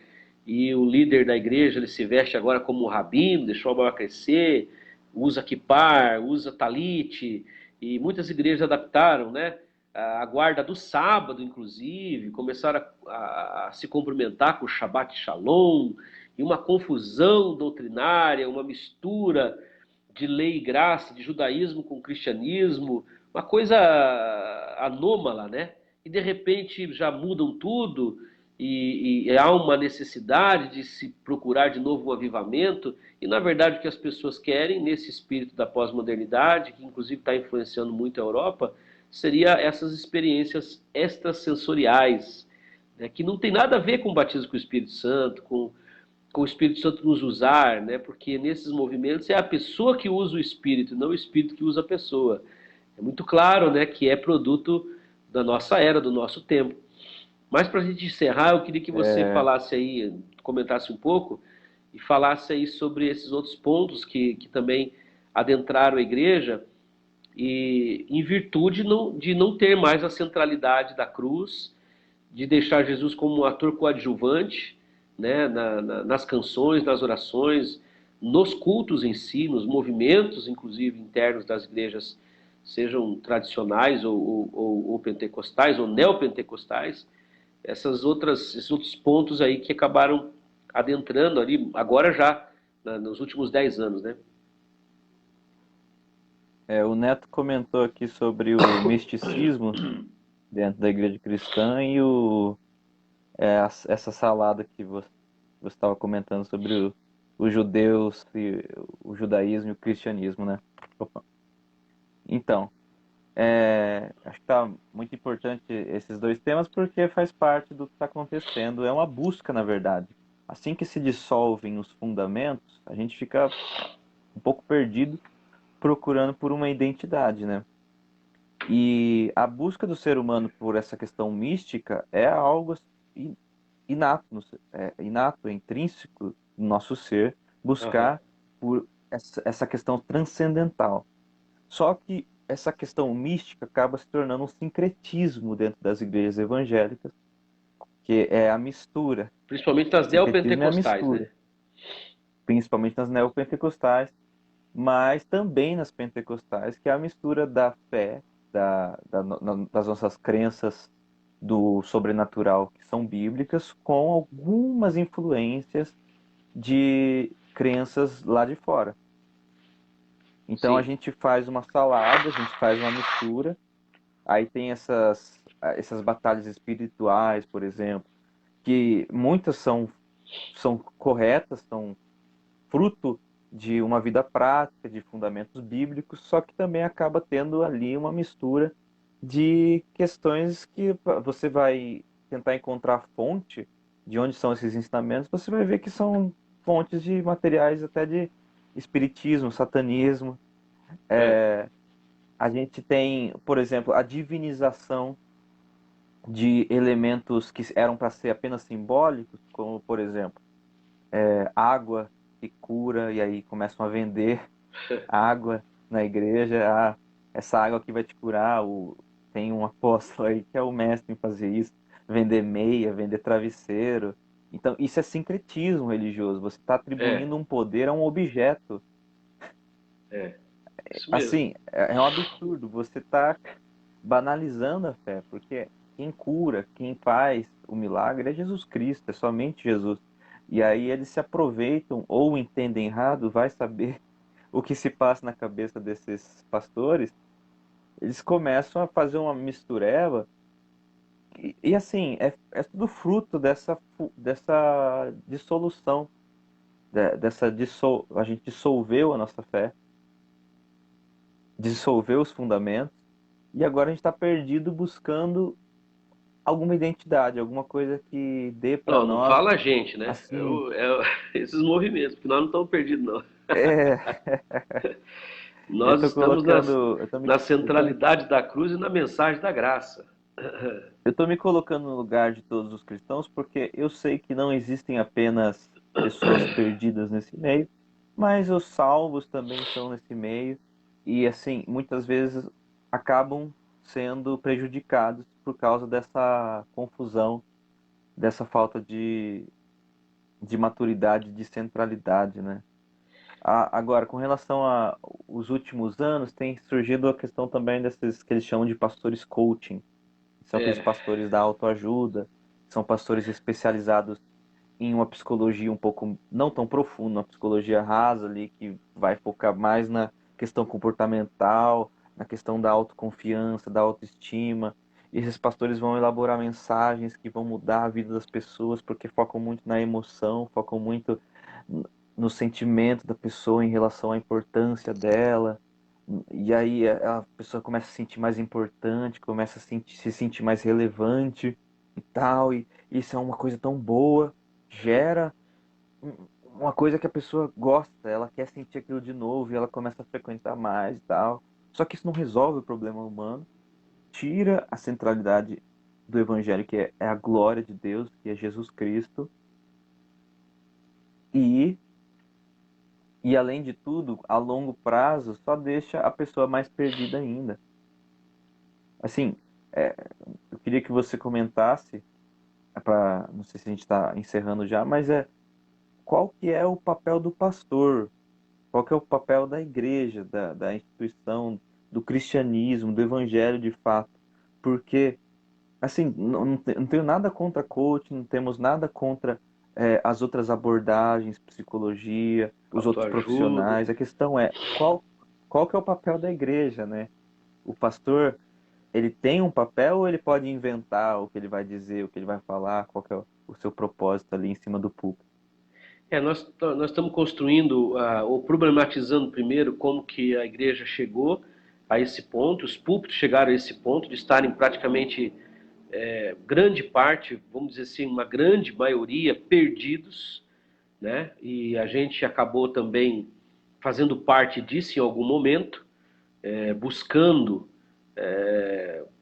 e o líder da igreja, ele se veste agora como um rabino, deixou a barba crescer, usa kippar, usa talite, e muitas igrejas adaptaram, né? A guarda do sábado, inclusive, começaram a se cumprimentar com o Shabbat Shalom, e uma confusão doutrinária, uma mistura de lei e graça, de judaísmo com cristianismo, uma coisa anômala, né? e de repente já mudam tudo e há uma necessidade de se procurar de novo um avivamento, e na verdade o que as pessoas querem nesse espírito da pós-modernidade, que inclusive está influenciando muito a Europa, seria essas experiências extrasensoriais, né, que não tem nada a ver com o batismo com o Espírito Santo, com o Espírito Santo nos usar, né? Porque nesses movimentos é a pessoa que usa o Espírito, não o Espírito que usa a pessoa. É muito claro, né, que é produto da nossa era, do nosso tempo. Mas para a gente encerrar, eu queria que você É, falasse aí, comentasse um pouco e falasse aí sobre esses outros pontos que também adentraram a igreja e em virtude de não ter mais a centralidade da cruz, de deixar Jesus como um ator coadjuvante, né, nas canções, nas orações, nos cultos em si, nos movimentos, inclusive internos das igrejas, sejam tradicionais ou pentecostais ou neopentecostais, esses outros pontos aí que acabaram adentrando ali, agora já, nos últimos 10 anos, né? o Neto comentou aqui sobre o misticismo dentro da igreja cristã e essa salada que você estava comentando sobre os judeus, e o judaísmo e o cristianismo, né? Opa. Então, acho que está muito importante esses dois temas porque faz parte do que está acontecendo. É uma busca, na verdade. Assim que se dissolvem os fundamentos, a gente fica um pouco perdido procurando por uma identidade, né? E a busca do ser humano por essa questão mística é algo i- inato, inato, é intrínseco no nosso ser, Aham. buscar por essa questão transcendental. Só que essa questão mística acaba se tornando um sincretismo dentro das igrejas evangélicas, que é a mistura. Principalmente nas Sincretismo é a neopentecostais, né? mistura, principalmente nas neopentecostais, mas também nas pentecostais, que é a mistura da fé, das nossas crenças do sobrenatural, que são bíblicas, com algumas influências de crenças lá de fora. Então a Sim. gente faz uma salada, a gente faz uma mistura, aí tem essas batalhas espirituais, por exemplo, que muitas são corretas, são fruto de uma vida prática, de fundamentos bíblicos, só que também acaba tendo ali uma mistura de questões que você vai tentar encontrar a fonte de onde são esses ensinamentos, você vai ver que são fontes de materiais até de espiritismo, satanismo. É. A gente tem, por exemplo, a divinização de elementos que eram para ser apenas simbólicos, como, por exemplo, água que cura, e aí começam a vender água na igreja. Ah, essa água aqui vai te curar. Tem um apóstolo aí que é o mestre em fazer isso, vender meia, vender travesseiro. Então, isso é sincretismo religioso. Você está É, atribuindo um poder a um objeto. isso mesmo. Assim, é um absurdo. Você está banalizando a fé, porque quem cura, quem faz o milagre é Jesus Cristo, é somente Jesus. E aí eles se aproveitam ou entendem errado, vai saber o que se passa na cabeça desses pastores. Eles começam a fazer uma mistureba e assim, é tudo fruto dessa dissolução, a gente dissolveu a nossa fé, dissolveu os fundamentos, e agora a gente está perdido buscando alguma identidade, alguma coisa que dê para Não, não nós, fala a gente, né? assim, Esses movimentos, porque nós não estamos perdidos, não. é, eu Nós estou estamos colocando, na centralidade da cruz e na mensagem da graça. eu tô me colocando no lugar de todos os cristãos porque eu sei que não existem apenas pessoas perdidas nesse meio, mas os salvos também estão nesse meio e assim, muitas vezes acabam sendo prejudicados por causa dessa confusão, dessa falta de maturidade, de centralidade, né? Agora, com relação a os últimos anos, tem surgido a questão também desses que eles chamam de pastores coaching. São aqueles É, pastores da autoajuda, são pastores especializados em uma psicologia um pouco não tão profunda, uma psicologia rasa ali, que vai focar mais na questão comportamental, na questão da autoconfiança, da autoestima. e esses pastores vão elaborar mensagens que vão mudar a vida das pessoas, porque focam muito na emoção, focam muito no sentimento da pessoa em relação à importância dela. E aí a pessoa começa a se sentir mais importante, começa a se sentir mais relevante e tal. E isso é uma coisa tão boa, gera uma coisa que a pessoa gosta, ela quer sentir aquilo de novo e ela começa a frequentar mais e tal. Só que isso não resolve o problema humano, tira a centralidade do evangelho, que é a glória de Deus, que é Jesus Cristo, e além de tudo, a longo prazo, só deixa a pessoa mais perdida ainda. Assim, é, eu queria que você comentasse, não sei se a gente está encerrando já, mas qual que é o papel do pastor? Qual que é o papel da igreja, da instituição, do cristianismo, do evangelho de fato? Porque, assim, não tenho nada contra coaching, não temos nada contra as outras abordagens, psicologia, os outros Autoajuda. profissionais. A questão é, qual que é o papel da igreja, né? O pastor, ele tem um papel ou ele pode inventar o que ele vai dizer, o que ele vai falar, qual que é o seu propósito ali em cima do púlpito? Nós estamos construindo, ou problematizando primeiro como que a igreja chegou a esse ponto, os púlpitos chegaram a esse ponto de estarem praticamente, grande parte, vamos dizer assim, uma grande maioria perdidos, né? E a gente acabou também fazendo parte disso em algum momento, buscando,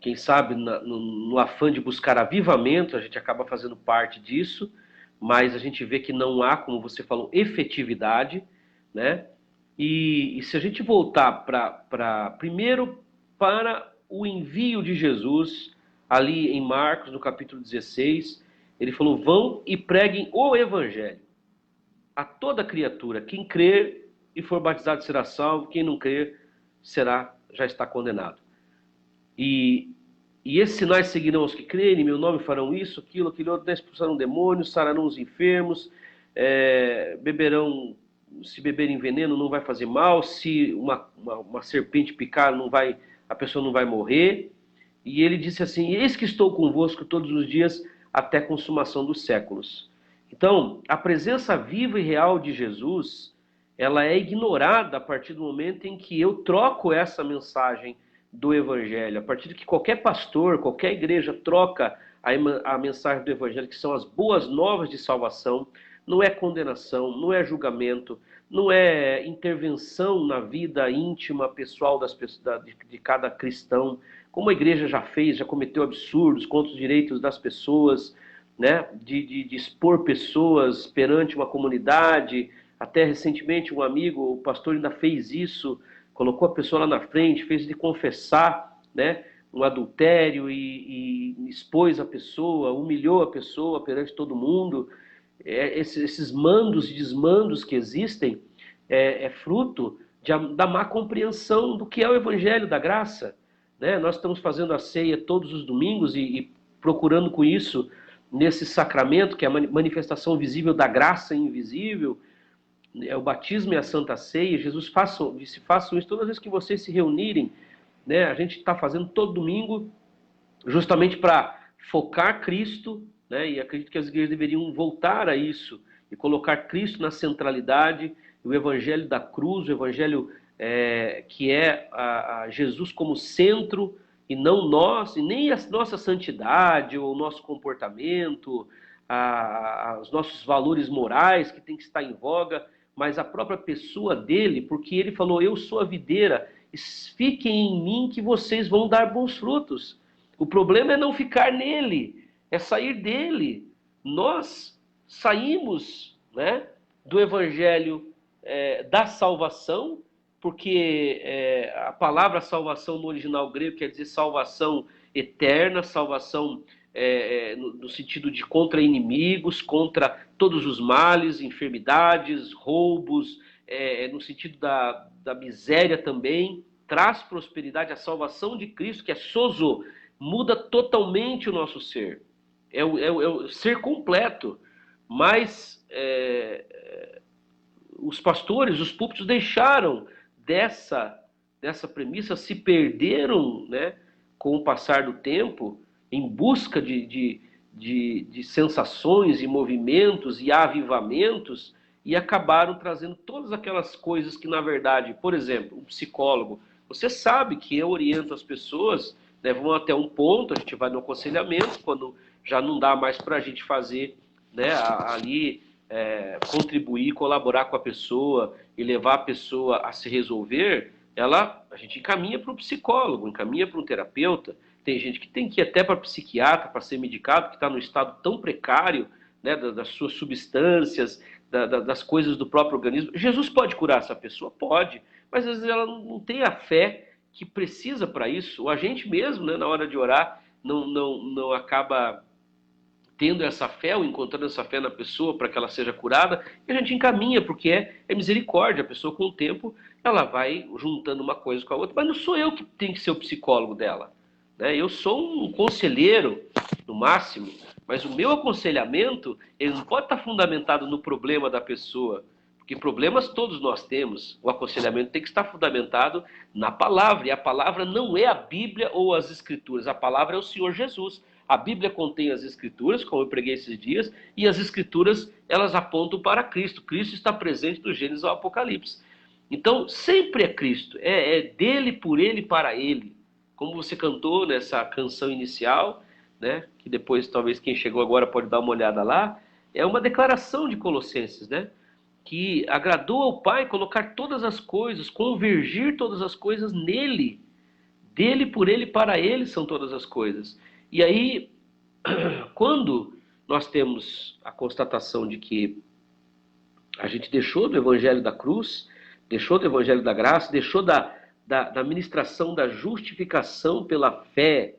quem sabe no afã de buscar avivamento, a gente acaba fazendo parte disso, mas a gente vê que não há, como você falou, efetividade, né? E se a gente voltar primeiro para o envio de Jesus, ali em Marcos, no capítulo 16, ele falou: vão e preguem o evangelho a toda criatura. Quem crer e for batizado será salvo, quem não crer já está condenado. E, e esses sinais seguirão os que crerem, em meu nome farão isso, aquilo outro, expulsarão demônios, sararão os enfermos, beberão, se beberem veneno não vai fazer mal, se uma serpente picar a pessoa não vai morrer. E ele disse assim: eis que estou convosco todos os dias até a consumação dos séculos. Então, a presença viva e real de Jesus, ela é ignorada a partir do momento em que eu troco essa mensagem do Evangelho. A partir de que qualquer pastor, qualquer igreja troca a mensagem do Evangelho, que são as boas novas de salvação, não é condenação, não é julgamento, não é intervenção na vida íntima, pessoal de cada cristão, como a igreja já fez, já cometeu absurdos contra os direitos das pessoas, né? De expor pessoas perante uma comunidade. Até recentemente um amigo, o pastor ainda fez isso, colocou a pessoa lá na frente, fez de confessar, né, um adultério e expôs a pessoa, humilhou a pessoa perante todo mundo. Esses mandos e desmandos que existem é fruto da má compreensão do que é o evangelho da graça, né? Nós estamos fazendo a ceia todos os domingos e procurando com isso, nesse sacramento, que é a manifestação visível da graça invisível, o batismo e a Santa Ceia. Jesus disse: façam isso todas as vezes que vocês se reunirem, né? A gente está fazendo todo domingo justamente para focar Cristo, né? E acredito que as igrejas deveriam voltar a isso e colocar Cristo na centralidade, o evangelho da cruz, o evangelho que é a Jesus como centro, e não nós, e nem a nossa santidade ou o nosso comportamento, os nossos valores morais que tem que estar em voga, mas a própria pessoa dele, porque ele falou: eu sou a videira, fiquem em mim que vocês vão dar bons frutos. O problema é não ficar nele, é sair dele. Nós saímos, né, do evangelho da salvação, porque a palavra salvação no original grego quer dizer salvação eterna, salvação no sentido de contra inimigos, contra todos os males, enfermidades, roubos, no sentido da miséria também. Traz prosperidade, a salvação de Cristo, que é sozo, muda totalmente o nosso ser. É o ser completo. Mas os pastores, os púlpitos deixaram dessa premissa, se perderam, né, com o passar do tempo, em busca de sensações e movimentos e avivamentos, e acabaram trazendo todas aquelas coisas que, na verdade, por exemplo, um psicólogo, você sabe que eu oriento as pessoas, né, vão até um ponto, a gente vai no aconselhamento, quando já não dá mais para a gente fazer, né, ali, contribuir, colaborar com a pessoa e levar a pessoa a se resolver, a gente encaminha para o psicólogo, encaminha para um terapeuta. Tem gente que tem que ir até para psiquiatra para ser medicado, que está num estado tão precário, né, das suas substâncias, das coisas do próprio organismo. Jesus pode curar essa pessoa? Pode, mas às vezes ela não tem a fé que precisa para isso. Ou a gente mesmo, né, na hora de orar, não acaba tendo essa fé ou encontrando essa fé na pessoa para que ela seja curada, e a gente encaminha, porque é misericórdia. A pessoa, com o tempo, ela vai juntando uma coisa com a outra, mas não sou eu que tenho que ser o psicólogo dela. Eu sou um conselheiro, no máximo, mas o meu aconselhamento, ele não pode estar fundamentado no problema da pessoa, porque problemas todos nós temos. O aconselhamento tem que estar fundamentado na palavra, e a palavra não é a Bíblia ou as Escrituras, a palavra é o Senhor Jesus. A Bíblia contém as Escrituras, como eu preguei esses dias, e as Escrituras, elas apontam para Cristo. Cristo está presente do Gênesis ao Apocalipse. Então, sempre é Cristo, é dele, por ele, para ele. Como você cantou nessa canção inicial, né, que depois talvez quem chegou agora pode dar uma olhada lá, é uma declaração de Colossenses, né, que agradou ao Pai colocar todas as coisas, convergir todas as coisas nele. Dele, por ele, para ele são todas as coisas. E aí, quando nós temos a constatação de que a gente deixou do Evangelho da cruz, deixou do Evangelho da graça, deixou da ministração da justificação pela fé.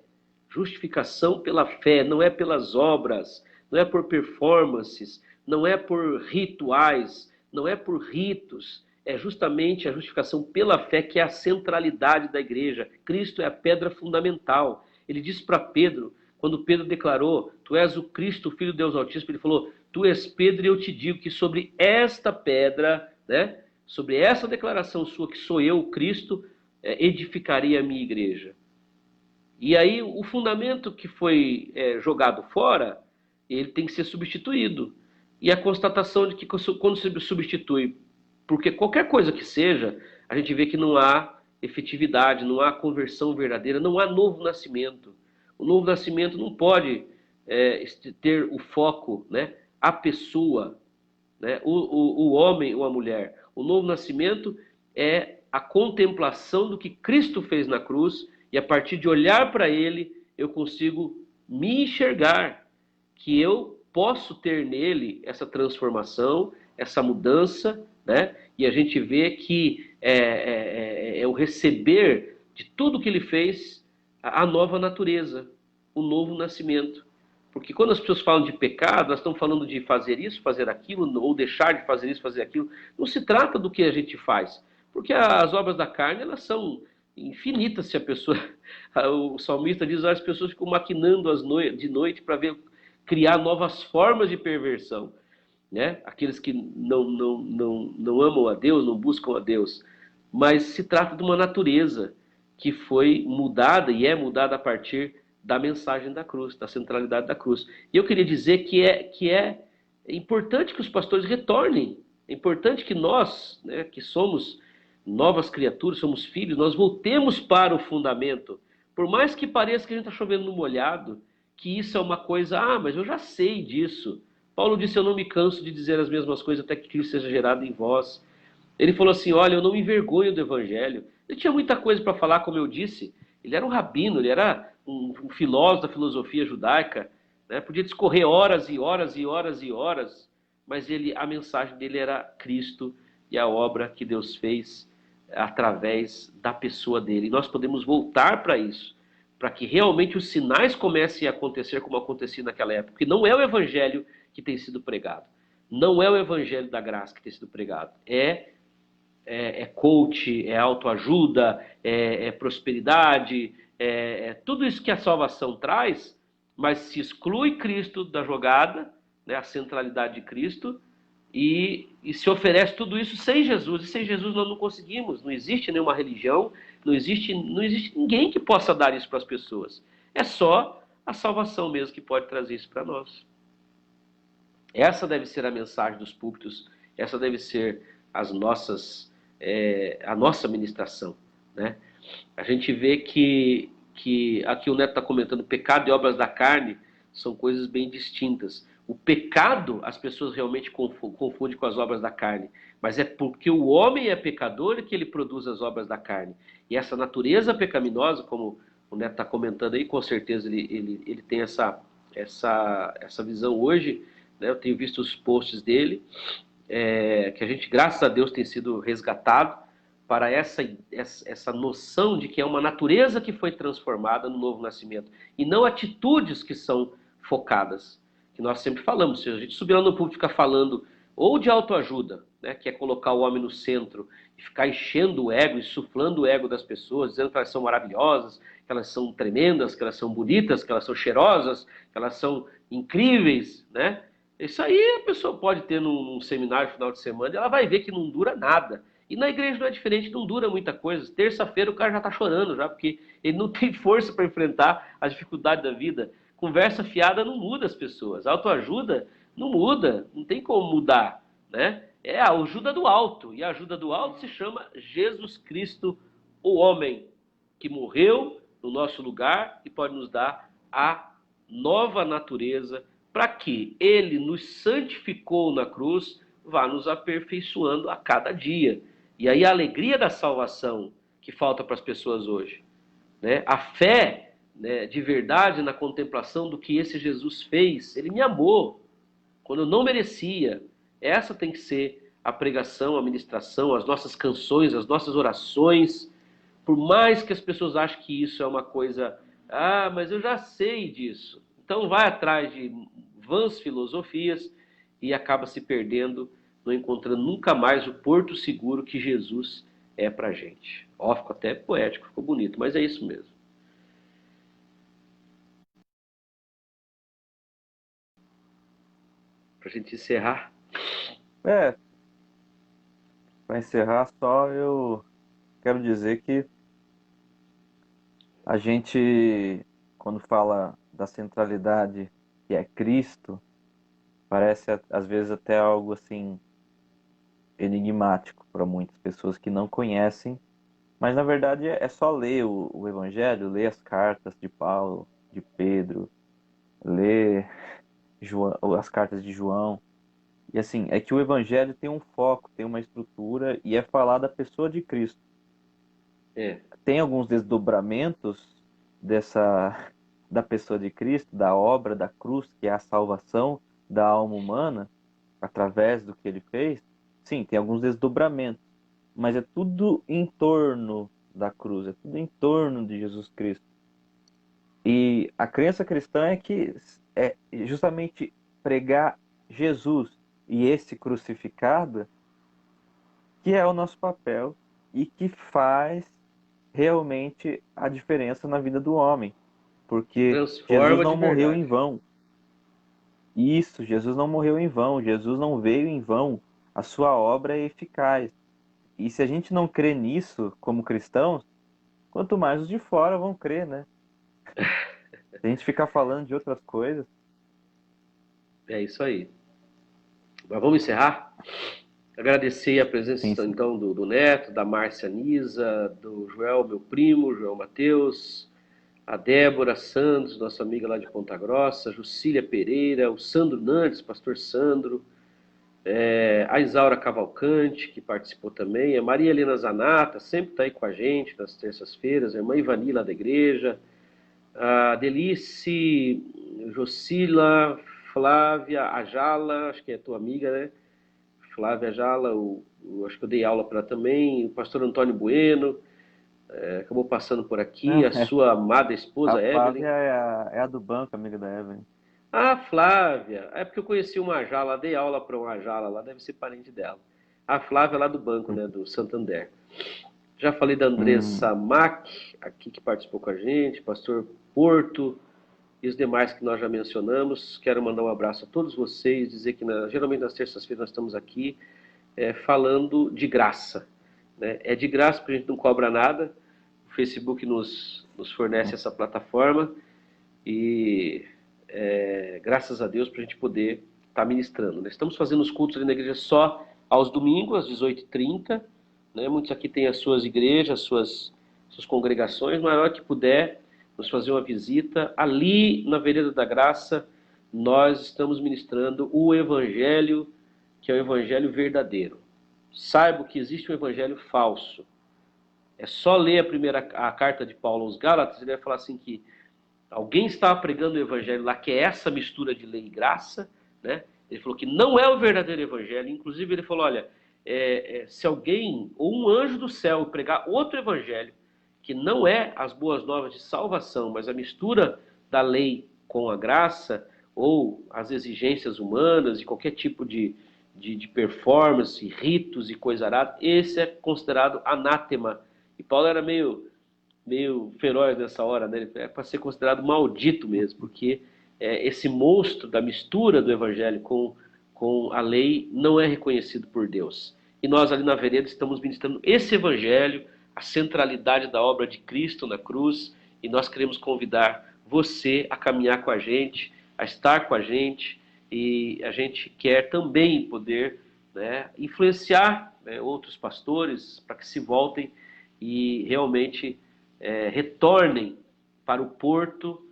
Justificação pela fé, não é pelas obras, não é por performances, não é por rituais, não é por ritos. É justamente a justificação pela fé que é a centralidade da igreja. Cristo é a pedra fundamental. Ele disse para Pedro, quando Pedro declarou: tu és o Cristo, o Filho de Deus Altíssimo, ele falou: tu és Pedro, e eu te digo que sobre esta pedra, né, sobre essa declaração sua, que sou eu, o Cristo, edificarei a minha igreja. E aí o fundamento que foi jogado fora, ele tem que ser substituído. E a constatação de que quando se substitui, porque qualquer coisa que seja, a gente vê que não há efetividade, não há conversão verdadeira, não há novo nascimento. O novo nascimento não pode ter o foco, né, a pessoa, né, o homem ou a mulher. O novo nascimento é a contemplação do que Cristo fez na cruz, e a partir de olhar para ele, eu consigo me enxergar, que eu posso ter nele essa transformação, essa mudança, né? E a gente vê que é o receber de tudo que ele fez, a nova natureza, o novo nascimento. Porque quando as pessoas falam de pecado, elas estão falando de fazer isso, fazer aquilo, ou deixar de fazer isso, fazer aquilo. Não se trata do que a gente faz. Porque as obras da carne, elas são infinitas. Se a pessoa... O salmista diz que as pessoas ficam maquinando de noite para criar novas formas de perversão. Né? Aqueles que não amam a Deus, não buscam a Deus. Mas se trata de uma natureza que foi mudada e é mudada a partir da mensagem da cruz, da centralidade da cruz. E eu queria dizer que é importante que os pastores retornem. É importante que nós, né, que somos novas criaturas, somos filhos, nós voltemos para o fundamento. Por mais que pareça que a gente está chovendo no molhado, que isso é uma coisa, mas eu já sei disso. Paulo disse: eu não me canso de dizer as mesmas coisas até que Cristo seja gerado em vós. Ele falou assim: olha, eu não me envergonho do evangelho. Ele tinha muita coisa para falar, como eu disse. Ele era um rabino, ele era um filósofo da filosofia judaica, né? Podia discorrer horas e horas e horas e horas, mas a mensagem dele era Cristo e a obra que Deus fez através da pessoa dele. E nós podemos voltar para isso, para que realmente os sinais comecem a acontecer como acontecia naquela época. Porque não é o evangelho que tem sido pregado. Não é o evangelho da graça que tem sido pregado. É coach, é autoajuda, é prosperidade, tudo isso que a salvação traz, mas se exclui Cristo da jogada, né, a centralidade de Cristo, e se oferece tudo isso sem Jesus. E sem Jesus nós não conseguimos. Não existe nenhuma religião, Não existe ninguém que possa dar isso para as pessoas. É só a salvação mesmo que pode trazer isso para nós. Essa deve ser a mensagem dos púlpitos, essa deve ser a nossa ministração, né? A gente vê que aqui o Neto está comentando, pecado e obras da carne são coisas bem distintas. O pecado as pessoas realmente confundem com as obras da carne, mas é porque o homem é pecador que ele produz as obras da carne. E essa natureza pecaminosa, como o Neto está comentando aí, com certeza ele tem essa visão hoje, né? Eu tenho visto os posts dele, que a gente, graças a Deus, tem sido resgatado para essa noção de que é uma natureza que foi transformada no novo nascimento, e não atitudes que são focadas, que nós sempre falamos. Se a gente subir lá no público e ficar falando ou de autoajuda, né, que é colocar o homem no centro e ficar enchendo o ego, insuflando o ego das pessoas, dizendo que elas são maravilhosas, que elas são tremendas, que elas são bonitas, que elas são cheirosas, que elas são incríveis, né? Isso aí a pessoa pode ter num seminário final de semana e ela vai ver que não dura nada. E na igreja não é diferente, não dura muita coisa. Terça-feira o cara já está chorando, já, porque ele não tem força para enfrentar as dificuldades da vida. Conversa fiada não muda as pessoas. Autoajuda não muda, não tem como mudar, né? É a ajuda do alto. E a ajuda do alto se chama Jesus Cristo, o homem, que morreu no nosso lugar e pode nos dar a nova natureza, para que ele nos santificou na cruz, vá nos aperfeiçoando a cada dia. E aí a alegria da salvação que falta para as pessoas hoje, né? A fé, né, de verdade na contemplação do que esse Jesus fez. Ele me amou quando eu não merecia. Essa tem que ser a pregação, a ministração, as nossas canções, as nossas orações. Por mais que as pessoas achem que isso é uma coisa, mas eu já sei disso. Então vai atrás de vãs filosofias e acaba se perdendo, não encontrando nunca mais o porto seguro que Jesus é pra gente. Ó, ficou até poético, ficou bonito, mas é isso mesmo. Pra gente encerrar. Para encerrar, só eu quero dizer que a gente, quando fala da centralidade que é Cristo, parece às vezes até algo assim enigmático para muitas pessoas que não conhecem, mas na verdade é só ler o Evangelho, ler as cartas de Paulo, de Pedro, ler as cartas de João. E assim, é que o Evangelho tem um foco, tem uma estrutura e é falar da pessoa de Cristo. Tem alguns desdobramentos da pessoa de Cristo, da obra da cruz, que é a salvação da alma humana, através do que ele fez. Sim, tem alguns desdobramentos, mas é tudo em torno da cruz, é tudo em torno de Jesus Cristo. E a crença cristã é que é justamente pregar Jesus e esse crucificado que é o nosso papel e que faz realmente a diferença na vida do homem, porque Jesus Transforma de não morreu em verdade. vão. Isso, Jesus não morreu em vão, Jesus não veio em vão, a sua obra é eficaz. E se a gente não crê nisso como cristãos, quanto mais os de fora vão crer, né? Se a gente ficar falando de outras coisas. É isso aí. Mas vamos encerrar? Agradecer a Sim, presença, sim. então, do Neto, da Márcia Nisa, do Joel, meu primo, Joel Matheus, a Débora Santos, nossa amiga lá de Ponta Grossa, Jucília Pereira, o Sandro Nantes, pastor Sandro, a Isaura Cavalcante, que participou também, a Maria Helena Zanata, sempre está aí com a gente nas terças-feiras, a irmã Ivani lá da igreja, a Delice, Jocila, Flávia, Ajala, acho que é tua amiga, né? Flávia Ajala, acho que eu dei aula para ela também, o pastor Antônio Bueno, acabou passando por aqui, Não, a sua amada a esposa Flávia Evelyn. é a do banco, amiga da Evelyn. Ah, Flávia, é porque eu conheci uma Ajala, dei aula para uma Ajala lá, deve ser parente dela. A Flávia é lá do banco, né, do Santander. Já falei da Hum, Andressa Mack, aqui que participou com a gente, pastor Porto e os demais que nós já mencionamos. Quero mandar um abraço a todos vocês, dizer que geralmente nas terças-feiras nós estamos aqui falando de graça, né? É de graça porque a gente não cobra nada, Facebook nos fornece essa plataforma e graças a Deus para a gente poder estar ministrando. Nós estamos fazendo os cultos ali na igreja só aos domingos, às 18h30. Né? Muitos aqui têm as suas igrejas, suas congregações, mas na hora que puder nos fazer uma visita. Ali na Vereda da Graça, nós estamos ministrando o Evangelho, que é o Evangelho verdadeiro. Saiba que existe um Evangelho falso. É só ler a carta de Paulo aos Gálatas, ele vai falar assim que alguém estava pregando o Evangelho lá, que é essa mistura de lei e graça, né? Ele falou que não é o verdadeiro Evangelho. Inclusive ele falou, olha, se alguém ou um anjo do céu pregar outro Evangelho, que não é as boas novas de salvação, mas a mistura da lei com a graça, ou as exigências humanas e qualquer tipo de performance, ritos e coisa arada, esse é considerado anátema. E Paulo era meio feroz nessa hora, né? É para ser considerado maldito mesmo, porque esse monstro da mistura do Evangelho com a lei não é reconhecido por Deus. E nós ali na Vereda estamos ministrando esse Evangelho, a centralidade da obra de Cristo na cruz, e nós queremos convidar você a caminhar com a gente, a estar com a gente, e a gente quer também poder, né, influenciar, né, outros pastores para que se voltem e realmente retornem para o porto,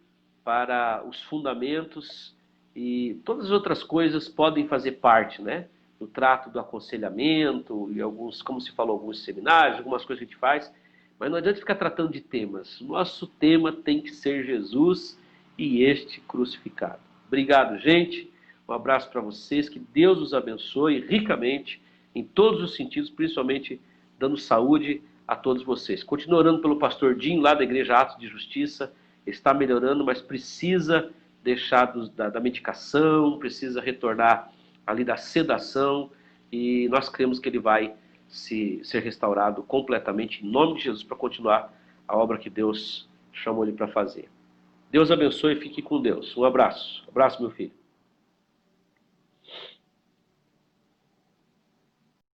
para os fundamentos, e todas as outras coisas podem fazer parte, né, do trato do aconselhamento, e alguns, como se falou, alguns seminários, algumas coisas que a gente faz, mas não adianta ficar tratando de temas. Nosso tema tem que ser Jesus e este crucificado. Obrigado, gente. Um abraço para vocês, que Deus os abençoe ricamente, em todos os sentidos, principalmente dando saúde a todos vocês. Continuo orando pelo pastor Jim, lá da Igreja Atos de Justiça, está melhorando, mas precisa deixar da medicação, precisa retornar ali da sedação, e nós cremos que ele vai ser restaurado completamente, em nome de Jesus, para continuar a obra que Deus chamou ele para fazer. Deus abençoe e fique com Deus. Um abraço. Abraço, meu filho.